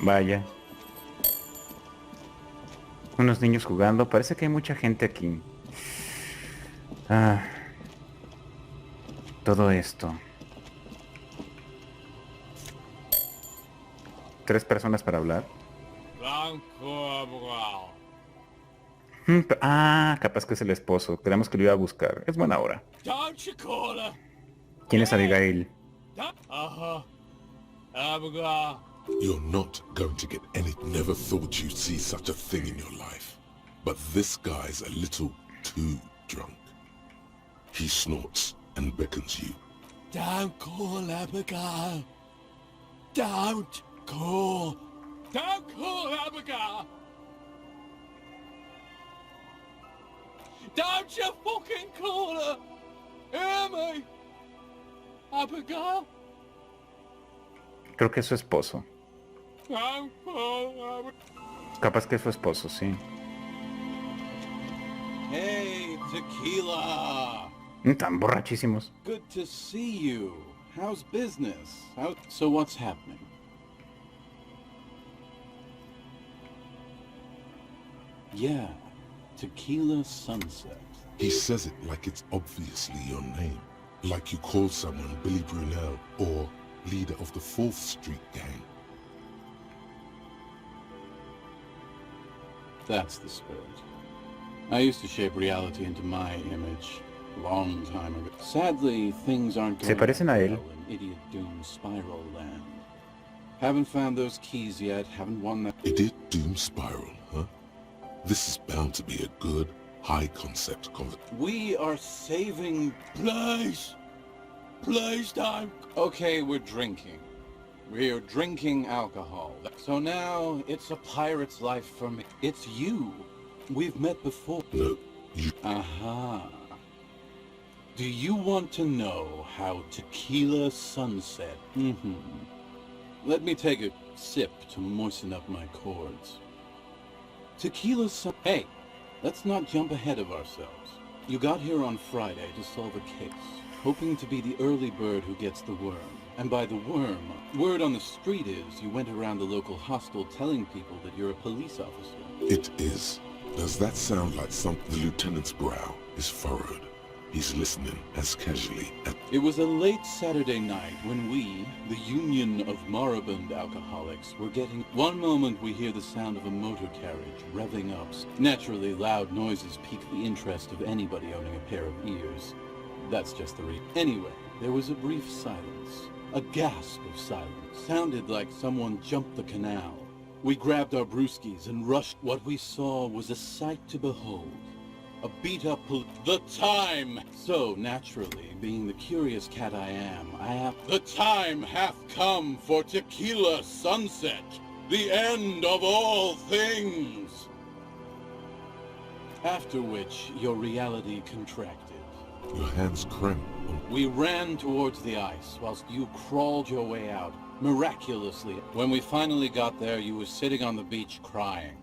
Vaya. Unos niños jugando. Parece que hay mucha gente aquí. Todo esto. 3 personas para hablar. Capaz que es el esposo. Creemos que lo iba a buscar. Es buena hora. ¿Quién es Abigail? You're not going to get any... Never thought you'd see such a thing in your life. But this guy's a little too drunk. He snorts and beckons you. Don't call Abigail. Don't call. Don't call Abigail. Don't you fucking call her. Hear me? Abigail. Creo que es su esposo. Don't call Abigail. Capaz que es su esposo, sí. Hey, Tequila! Tan borrachísimos. Good to see you. How's business? So what's happening? Yeah, Tequila Sunset. He says it like it's obviously your name. Like you call someone Billy Brunel or leader of the 4th Street Gang. That's the spirit. I used to shape reality into my image long time ago. Sadly, things aren't going parecen a él. well in Idiot Doom Spiral Land. Haven't found those keys yet, haven't won that... Idiot Doom Spiral, huh? This is bound to be a good, high-concept conversation. We are saving... Please! Please don't... Okay, we're drinking. We're drinking alcohol. So now, it's a pirate's life for me. It's you. We've met before. No, you... Aha. Do you want to know how Tequila Sunset... Let me take a sip to moisten up my chords. Tequila Sun... Hey, let's not jump ahead of ourselves. You got here on Friday to solve a case, hoping to be the early bird who gets the worm. And by the worm, word on the street is you went around the local hostel telling people that you're a police officer. It is. Does that sound like something? The lieutenant's brow is furrowed. He's listening as casually as... It was a late Saturday night when we, the Union of Moribund Alcoholics, were getting... One moment we hear the sound of a motor carriage revving up. Naturally, loud noises pique the interest of anybody owning a pair of ears. That's just the reason. Anyway, there was a brief silence. A gasp of silence. Sounded like someone jumped the canal. We grabbed our brewskis and rushed. What we saw was a sight to behold. A beat-up the time! So, naturally, being the curious cat I am, I have... The time hath come for Tequila Sunset! The end of all things! After which, your reality contracted. Your hands cramped. We ran towards the ice, whilst you crawled your way out, miraculously. When we finally got there, you were sitting on the beach crying.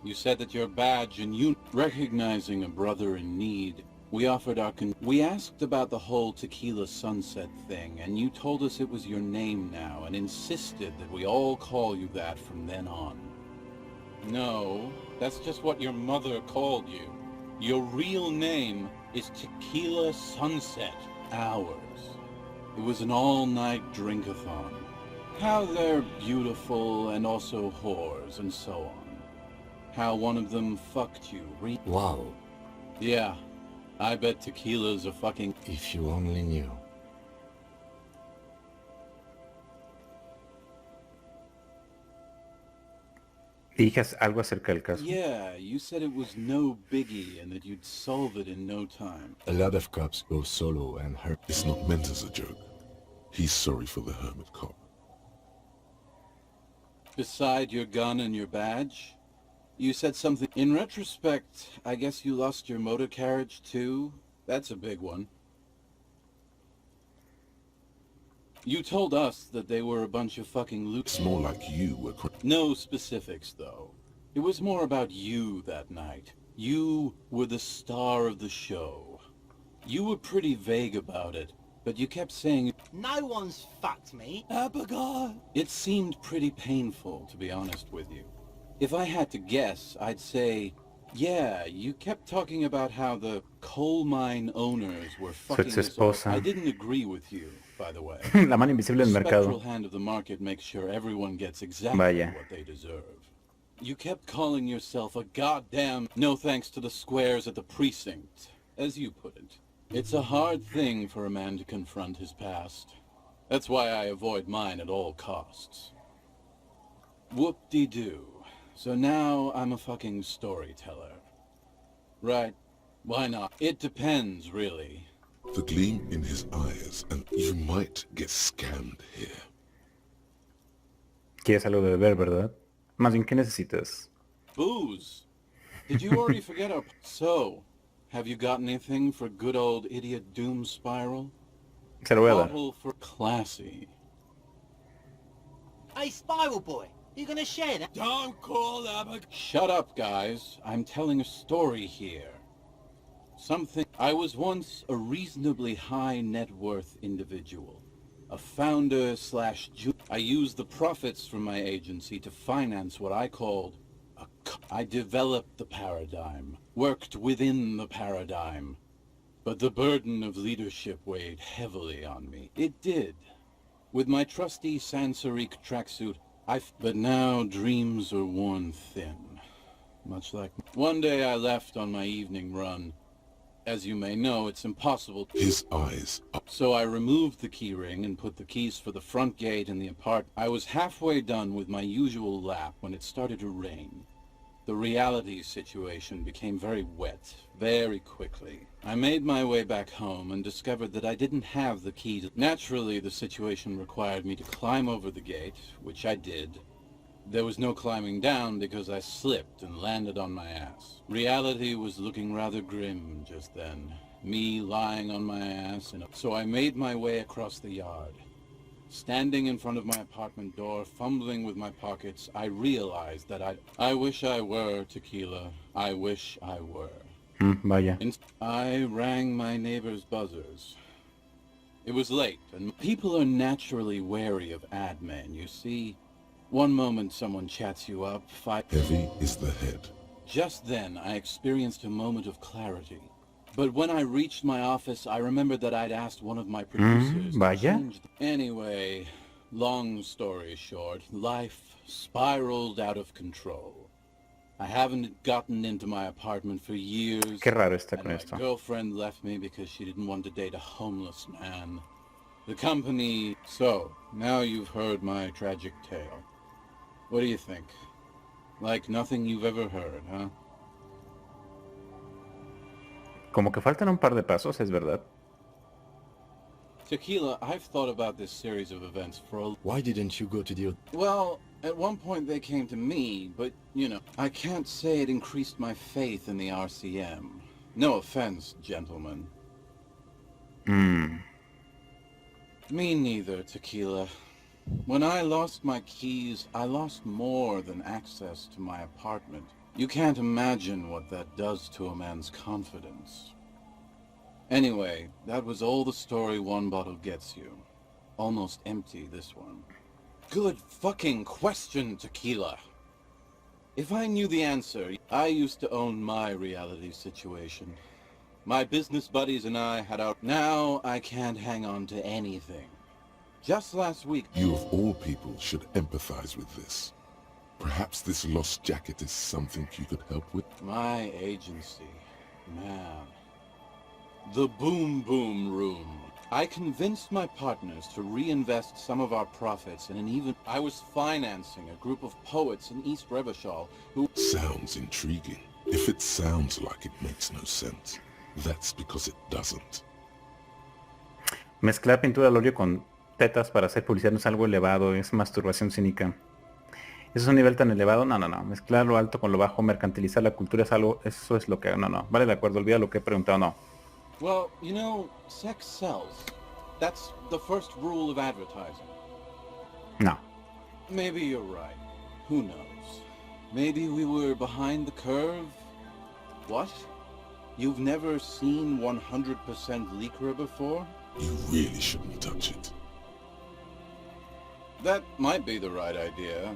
You said that your badge and you... Recognizing a brother in need, we offered our we asked about the whole Tequila Sunset thing, and you told us it was your name now, and insisted that we all call you that from then on. No, that's just what your mother called you. Your real name is Tequila Sunset. Ours. It was an all-night drink-a-thon. How they're beautiful and also whores and so on. How one of them fucked you. Wow. Yeah. I bet Tequila's a fucking... If you only knew. Digas algo acerca del caso. Yeah, you said it was no biggie and that you'd solve it in no time. A lot of cops go solo and hurt. It's not meant as a joke. He's sorry for the hermit cop. Beside your gun and your badge? You said something... In retrospect, I guess you lost your motor carriage too? That's a big one. You told us that they were a bunch of fucking loot... It's more like you were... No specifics, though. It was more about you that night. You were the star of the show. You were pretty vague about it. but you kept saying... No one's fucked me. It seemed pretty painful, to be honest with you. If I had to guess, I'd say... Yeah, you kept talking about how the coal mine owners were fucking us off. I didn't agree with you, by the way. La mano invisible del mercado. The spectral hand of the market makes sure everyone gets exactly what they deserve. You kept calling yourself a goddamn no thanks to the squares at the precinct, as you put it. It's a hard thing for a man to confront his past. That's why I avoid mine at all costs. Whoop-de-doo. So now I'm a fucking storyteller. Right? Why not? It depends, really. The gleam in his eyes, and you might get scammed here. ¿Quieres algo de beber, verdad? Más bien, ¿qué necesitas? Booze. Did you already forget our... So, have you got anything for good old idiot Doom Spiral? Se lo voy a dar. Bottle for classy. Hey, Spiral Boy. You gonna share that? Don't call them a... Shut up, guys. I'm telling a story here. I was once a reasonably high net worth individual. A founder / I used the profits from my agency to finance what I called I developed the paradigm, worked within the paradigm. But the burden of leadership weighed heavily on me. It did. With my trusty Sansaric tracksuit, but now dreams are worn thin. Much like... One day I left on my evening run. As you may know, it's impossible... His eyes up. So I removed the keyring and put the keys for the front gate in the apartment. I was halfway done with my usual lap when it started to rain. The reality situation became very wet, very quickly. I made my way back home and discovered that I didn't have the key to... Naturally, the situation required me to climb over the gate, which I did. There was no climbing down because I slipped and landed on my ass. Reality was looking rather grim just then. Me lying on my ass, so I made my way across the yard. Standing in front of my apartment door, fumbling with my pockets, I realized that I wish I were tequila. I wish I were. Vaya. I rang my neighbor's buzzers. It was late, and people are naturally wary of ad men, you see. One moment someone chats you up, Heavy is the head. Just then, I experienced a moment of clarity. But when I reached my office, I remembered that I'd asked one of my producers to change... Anyway, long story short, life spiraled out of control. I haven't gotten into my apartment for years. Qué raro está con and esto. My girlfriend left me because she didn't want to date a homeless man. The company... So, now you've heard my tragic tale. What do you think? Like nothing you've ever heard, huh? Como que faltan un par de pasos, es verdad. Tequila, I've thought about this series of events for a... Why didn't you go to the... Well, at one point they came to me, but, you know, I can't say it increased my faith in the RCM. No offense, gentlemen. Me neither, Tequila. When I lost my keys, I lost more than access to my apartment. You can't imagine what that does to a man's confidence. Anyway, that was all the story one bottle gets you. Almost empty, this one. Good fucking question, Tequila. If I knew the answer, I used to own my reality situation. My business buddies and I had our... Now I can't hang on to anything. Just last week... You of all people should empathize with this. Perhaps this lost jacket is something you could help with? My agency. Man. The Boom Boom Room. I convinced my partners to reinvest some of our profits in an even... I was financing a group of poets in East Revachol who... Sounds intriguing. If it sounds like it makes no sense, that's because it doesn't. Mezclar pintura al óleo con tetas para hacer publicidad no es algo elevado, es masturbación cínica. ¿Eso es un nivel tan elevado? No. Mezclar lo alto con lo bajo, mercantilizar la cultura es algo... Eso es lo que... No. Vale, de acuerdo, olvida lo que he preguntado, no. Well, you know, sex sells. That's the first rule of advertising. No. Maybe you're right. Who knows? Maybe we were behind the curve? What? You've never seen 100% Lycra before? You really shouldn't touch it. That might be the right idea.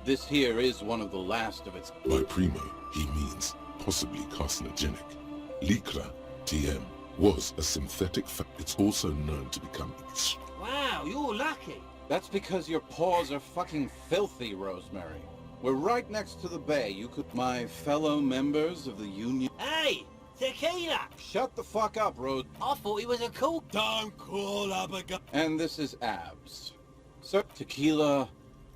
This here is one of the last of its... By primo, he means possibly carcinogenic. Lycra, TM, was a synthetic it's also known to become... Wow, you're lucky. That's because your paws are fucking filthy, Rosemary. We're right next to the bay. You could... My fellow members of the Union... Hey! Tequila! Shut the fuck up, Rose. I thought he was a cool... Don't call up a guy. And this is Abs. So, Tequila,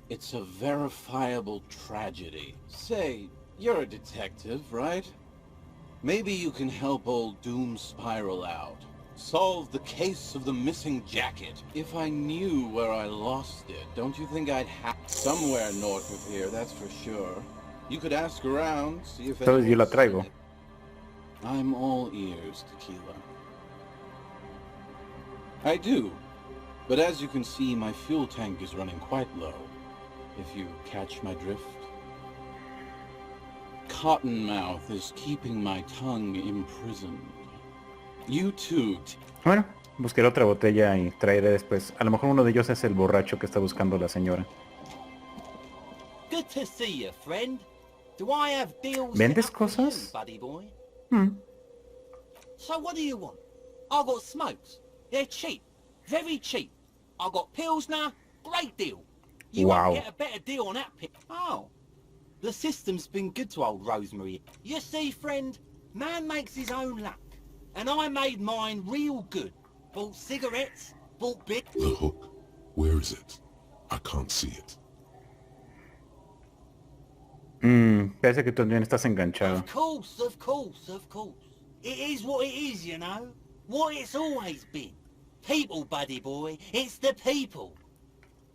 it's a verifiable tragedy. Say, you're a detective, right? Maybe you can help old Doom Spiral out. Solve the case of the missing jacket. If I knew where I lost it, don't you think I'd have... Somewhere north of here, that's for sure. You could ask around, see if... Entonces yo la traigo. I'm all ears, Tequila. I do. But as you can see, my fuel tank is running quite low. If you catch my drift. Cottonmouth is keeping my tongue imprisoned. You too. Bueno, buscaré otra botella y traeré después. A lo mejor uno de ellos es el borracho que está buscando a la señora. Good to see you, friend. Do I have deals ¿Vendes set up for cosas? you, buddy boy? Hmm. So what do you want? I got smokes. They're cheap. Very cheap. I got Pilsner. Great deal. You Wow. won't get a better deal on that pit. Oh. The system's been good to old Rosemary. You see, friend, man makes his own luck. And I made mine real good. Bought cigarettes, bought bit. The hook. Where is it? I can't see it. Parece que tú también estás enganchado. Of course, of course, of course. It is what it is, you know. What it's always been. People, buddy boy. It's the people.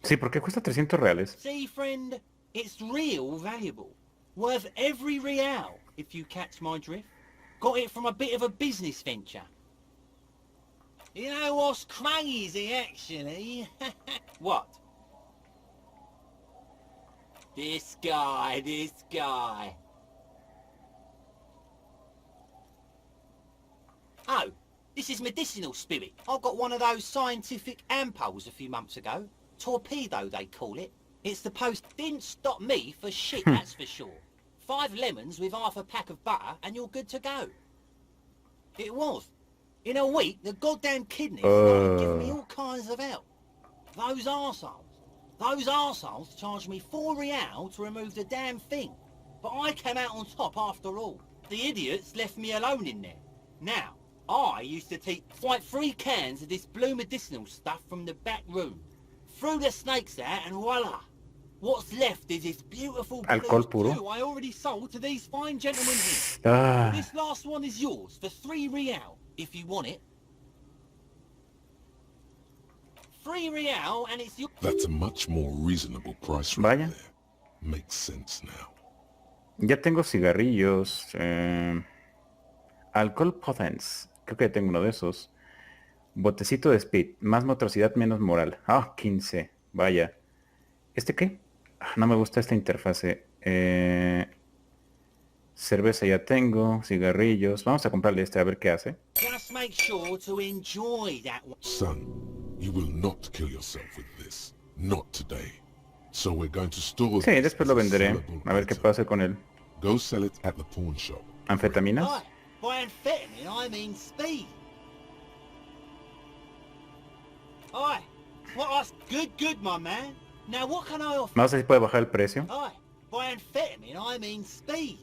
Sí, porque cuesta 300 reales. See, friend, it's real valuable. Worth every real, if you catch my drift. Got it from a bit of a business venture. You know what's crazy, actually? What? This guy. Oh, this is medicinal spirit. I got one of those scientific ampoules a few months ago. Torpedo, they call it. It's the post. Didn't stop me for shit, that's for sure. 5 lemons with half a pack of butter and you're good to go. It was. In a week, the goddamn kidneys started giving me all kinds of help. Those arseholes charged me 4 real to remove the damn thing. But I came out on top after all. The idiots left me alone in there. Now, I used to take like 3 cans of this blue medicinal stuff from the back room. Threw the snakes out and voila. What's left is this beautiful Alcohol blue puro. too I already sold to these fine gentlemen here. This last one is yours for 3 real, if you want it. 3 real and it's your... That's a much more reasonable price right Vaya. there. Makes sense now. Ya tengo cigarrillos. Alcohol Potence. Creo que ya tengo uno de esos. Botecito de Speed. Más motricidad, menos moral. 15. Vaya. ¿Este qué? No me gusta esta interfase. Cerveza ya tengo. Cigarrillos. Vamos a comprarle este a ver qué hace. Just make sure to enjoy that one. Son, you will not kill yourself with this. Not today. So we're going to store Sí, this después as lo a venderé. sellable A ver qué item. pasa con él. Go sell it at the pawn shop. ¿Anfetaminas? Right, by amphetamine I mean speed. Aye, what I... Good, my man. Now what can I offer? No sé si puede bajar el precio. Aye, by amphetamine I mean speed.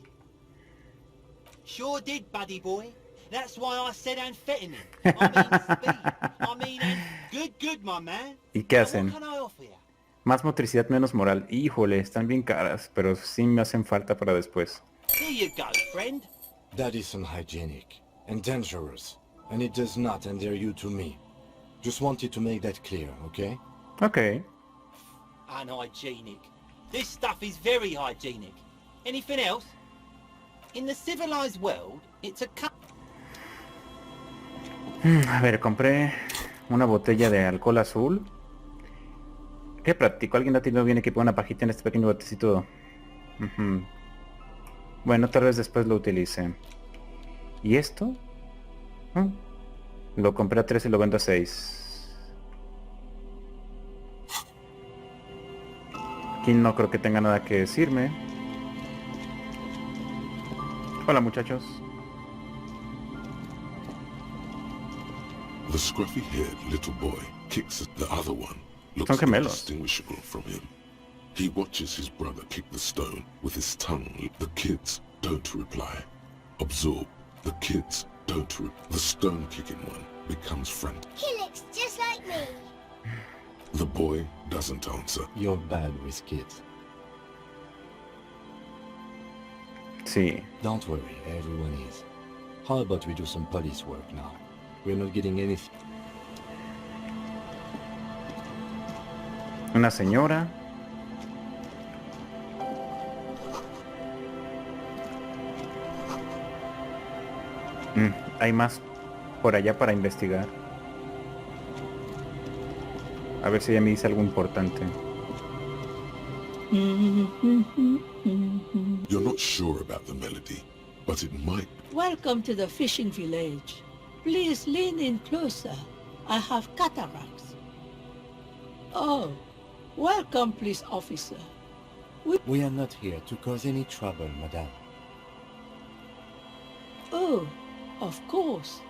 Sure did, buddy boy. That's why I said amphetamine. I mean speed. I mean good, my man. ¿Y qué Now, hacen? what can I offer you? Más motricidad, menos moral. Híjole, están bien caras, pero sí me hacen falta para después. Here you go, friend. That is unhygienic and dangerous, and it does not endear you to me. Just wanted to make that clear, okay? Ok. Unhygienic. This stuff is very hygienic. Anything else? In the civilized world, it's a cup. A ver, compré una botella de alcohol azul. Qué práctico, alguien ha tenido bien equipado una pajita en este pequeño botecito. Bueno, tal vez después lo utilice. ¿Y esto? Lo compré a 3 y lo vendo a 6. Aquí no creo que tenga nada que decirme. Hola muchachos. The scruffy-haired little boy kicks at the other one. Son Looks gemelos. indistinguishable from him. He watches his brother kick the stone with his tongue. The kids don't reply. Absorb. The kids don't the stone-kicking one becomes frantic. He looks just like me. The boy doesn't answer. You're bad with kids. Sí. Don't worry, everyone is. How about we do some police work now? We're not getting anything. Una señora. Hay más por allá para investigar. A ver si ella me dice algo importante. You're not sure about the melody, but it might. Welcome to the fishing village. Please lean in closer. I have cataracts. Oh, welcome, police officer. We are not here to cause any trouble, madame. Oh, of course.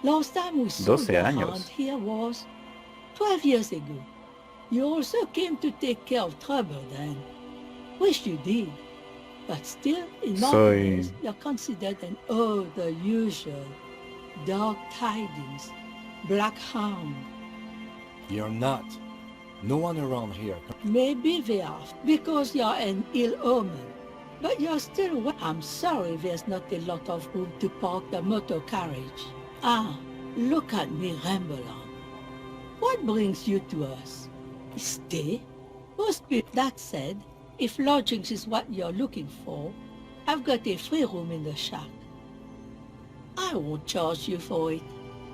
Last time we saw 12 your años. hand here was 12 years ago. You also came to take care of trouble then. Wish you did. But still, in my eyes, you're considered the usual. Dark tidings. Black hound. You're not. No one around here. Maybe they are, because you're an ill omen. But you're still I'm sorry there's not a lot of room to park the motor carriage. Ah, look at me ramble on. What brings you to us? Stay? Must be. That said, if lodgings is what you're looking for, I've got a free room in the shack. I won't charge you for it.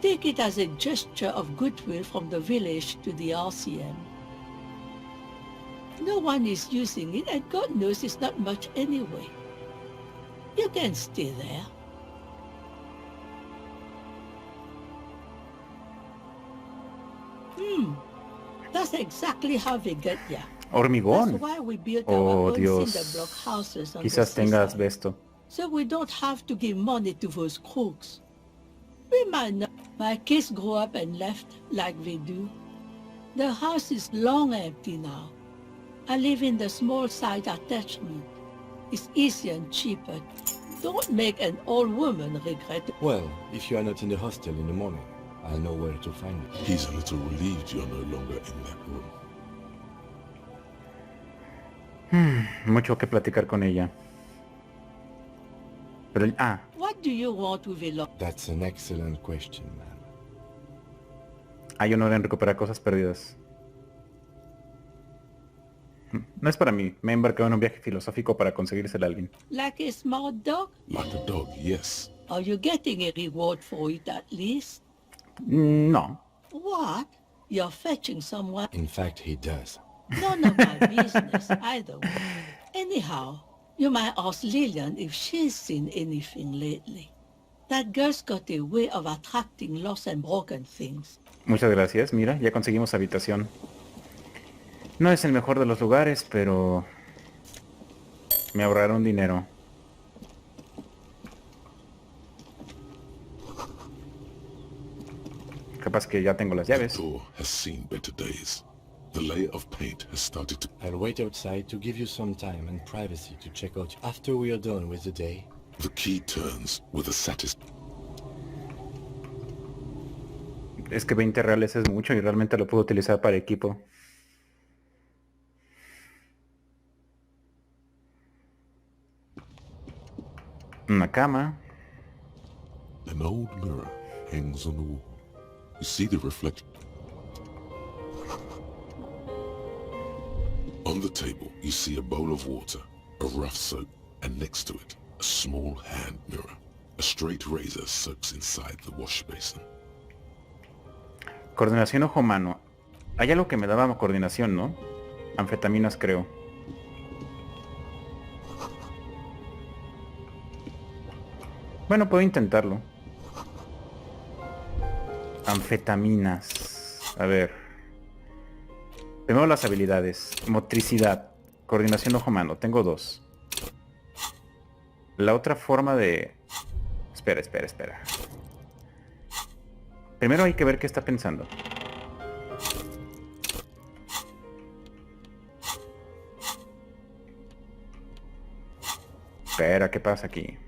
Take it as a gesture of goodwill from the village to the RCM. No one is using it, and God knows it's not much anyway. You can stay there. That's exactly how they get ya. Hormigón. That's why we built our Oh own Dios. cinder block houses on Quizás the tenga seaside, asbesto. so we don't have to give money to those crooks. We might not. My kids grew up and left like they do. The house is long empty now. I live in the small side attachment. It's easier and cheaper. Don't make an old woman regret it. Well, if you are not in the hostel in the morning, I'll know where to find you. He's a little relieved you're no longer in that room. Mucho que platicar con ella. Pero What do you want with a lot? That's an excellent question, man. hay honor en recuperar cosas perdidas. No es para mí. Me he embarcado en un viaje filosófico para conseguírsela a alguien. Like a smart dog? Like a dog, yes. Are you getting a reward for it at least? No. What? You're fetching someone? In fact, he does. None of my business, either way. Anyhow, you might ask Lillian if she's seen anything lately. That girl's got a way of attracting lost and broken things. Muchas gracias. Mira, ya conseguimos habitación. No es el mejor de los lugares, pero me ahorraron dinero. Capaz que ya tengo las llaves. The door has seen better days. The layer of paint has started to... I'll wait outside to give you some time and privacy to check out after we are done with the day. The key turns with a Es que 20 reales es mucho y realmente lo puedo utilizar para equipo. Una cama. An old mirror hangs on the wall. You see the reflection. On the table, you see a bowl of water, a rough soap, and next to it, a small hand mirror. A straight razor soaks inside the wash basin. Coordinación ojo-mano. Hay algo que me daba coordinación, ¿no? Anfetaminas, creo. Bueno, puedo intentarlo. Anfetaminas. A ver. Primero las habilidades. Motricidad. Coordinación ojo-mano. Tengo 2. La otra forma de... Espera. Primero hay que ver qué está pensando. Espera, ¿qué pasa aquí?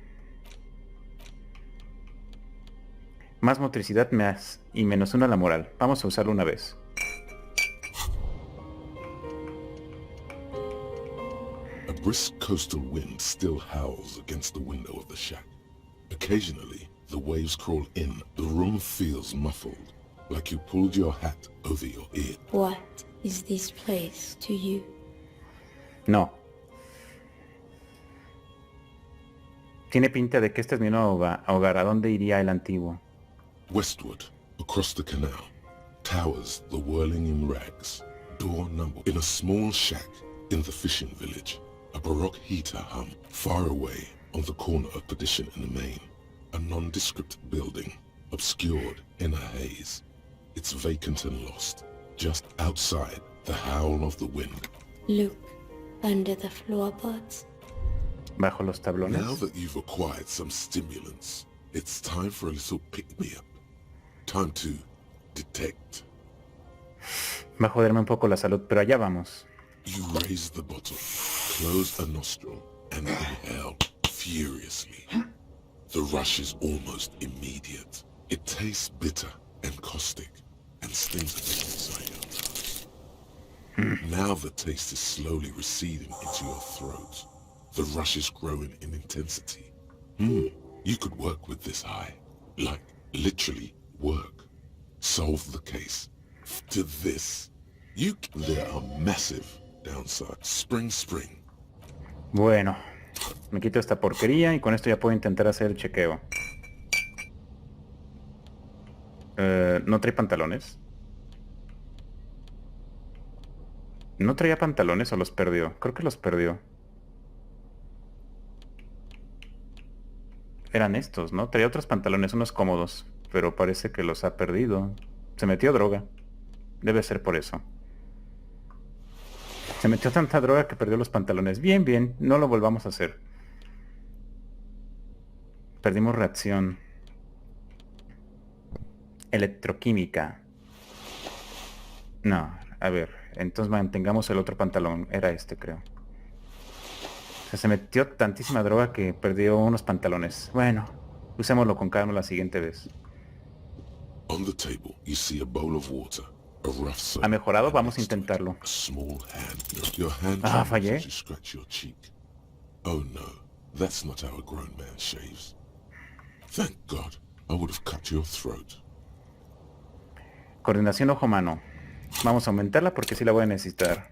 Más motricidad más y menos 1 a la moral. Vamos a usarlo una vez. A brisk coastal wind still howls against the window of the shack. Occasionally, the waves crawl in. The room feels muffled, like you pulled your hat over your ear. What is this place to you? No. Tiene pinta de que este es mi nuevo hogar. ¿A dónde iría el antiguo? Westward, across the canal, towers the whirling in rags, door number. In a small shack in the fishing village, a baroque heater hum. Far away, on the corner of Perdition and the Main, a nondescript building, obscured in a haze. It's vacant and lost. Just outside, the howl of the wind. Look, under the floorboards. Bajo los tablones. Now that you've acquired some stimulants, it's time for a little pick-me-up. Time to detect. Va a joderme un poco la salud, pero allá vamos. You raise the bottle, close a nostril, and inhale furiously. The rush is almost immediate. It tastes bitter and caustic, and stings a bit inside your nose. Now the taste is slowly receding into your throat. The rush is growing in intensity. You could work with this high. Like, literally work. Solve the case. To this, there are massive downsides. Spring. Bueno, me quito esta porquería y con esto ya puedo intentar hacer el chequeo. ¿No trae pantalones? ¿No traía pantalones o los perdió? Creo que los perdió. Eran estos, ¿no? Traía otros pantalones, unos cómodos, pero parece que los ha perdido. Se metió droga. Debe ser por eso. Se metió tanta droga que perdió los pantalones. Bien, no lo volvamos a hacer. Perdimos reacción. Electroquímica. No, a ver. Entonces mantengamos el otro pantalón. Era este, creo. O sea, se metió tantísima droga que perdió unos pantalones. Bueno, usémoslo con calma la siguiente vez. On the table, you see a bowl of water, a rough soap. ¿Ha mejorado? Vamos a intentarlo. A small hand. Your hand fallé. you scratch your cheek. Oh no, that's not how a grown man shaves. Thank God, I would have cut your throat. Coordinación ojo-mano. Vamos a aumentarla porque sí la voy a necesitar.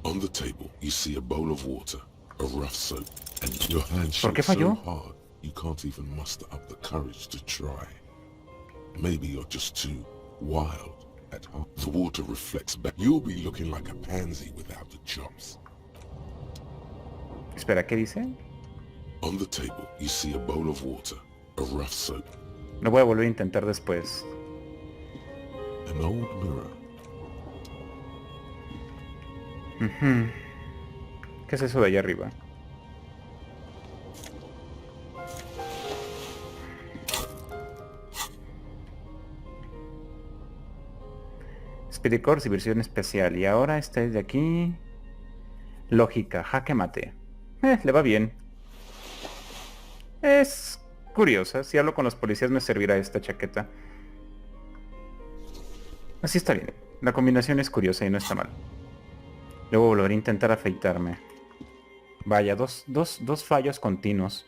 On the table, you see a bowl of water, a rough soap, and your hand ¿Por qué shakes so falló? hard you can't even muster up the courage to try. Maybe you're just too wild at heart. The water reflects back. You'll be looking like a pansy without the chops. Espera, ¿qué dice? On the table, you see a bowl of water, a rough soap, Lo voy a volver a intentar después. an old mirror. ¿Qué es eso de allá arriba? Speedy Course y versión especial. Y ahora esta es de aquí. Lógica, jaque mate. Le va bien. Es curiosa. Si hablo con los policías me servirá esta chaqueta. Así está bien. La combinación es curiosa y no está mal. Luego volveré a intentar afeitarme. Vaya, dos fallos continuos.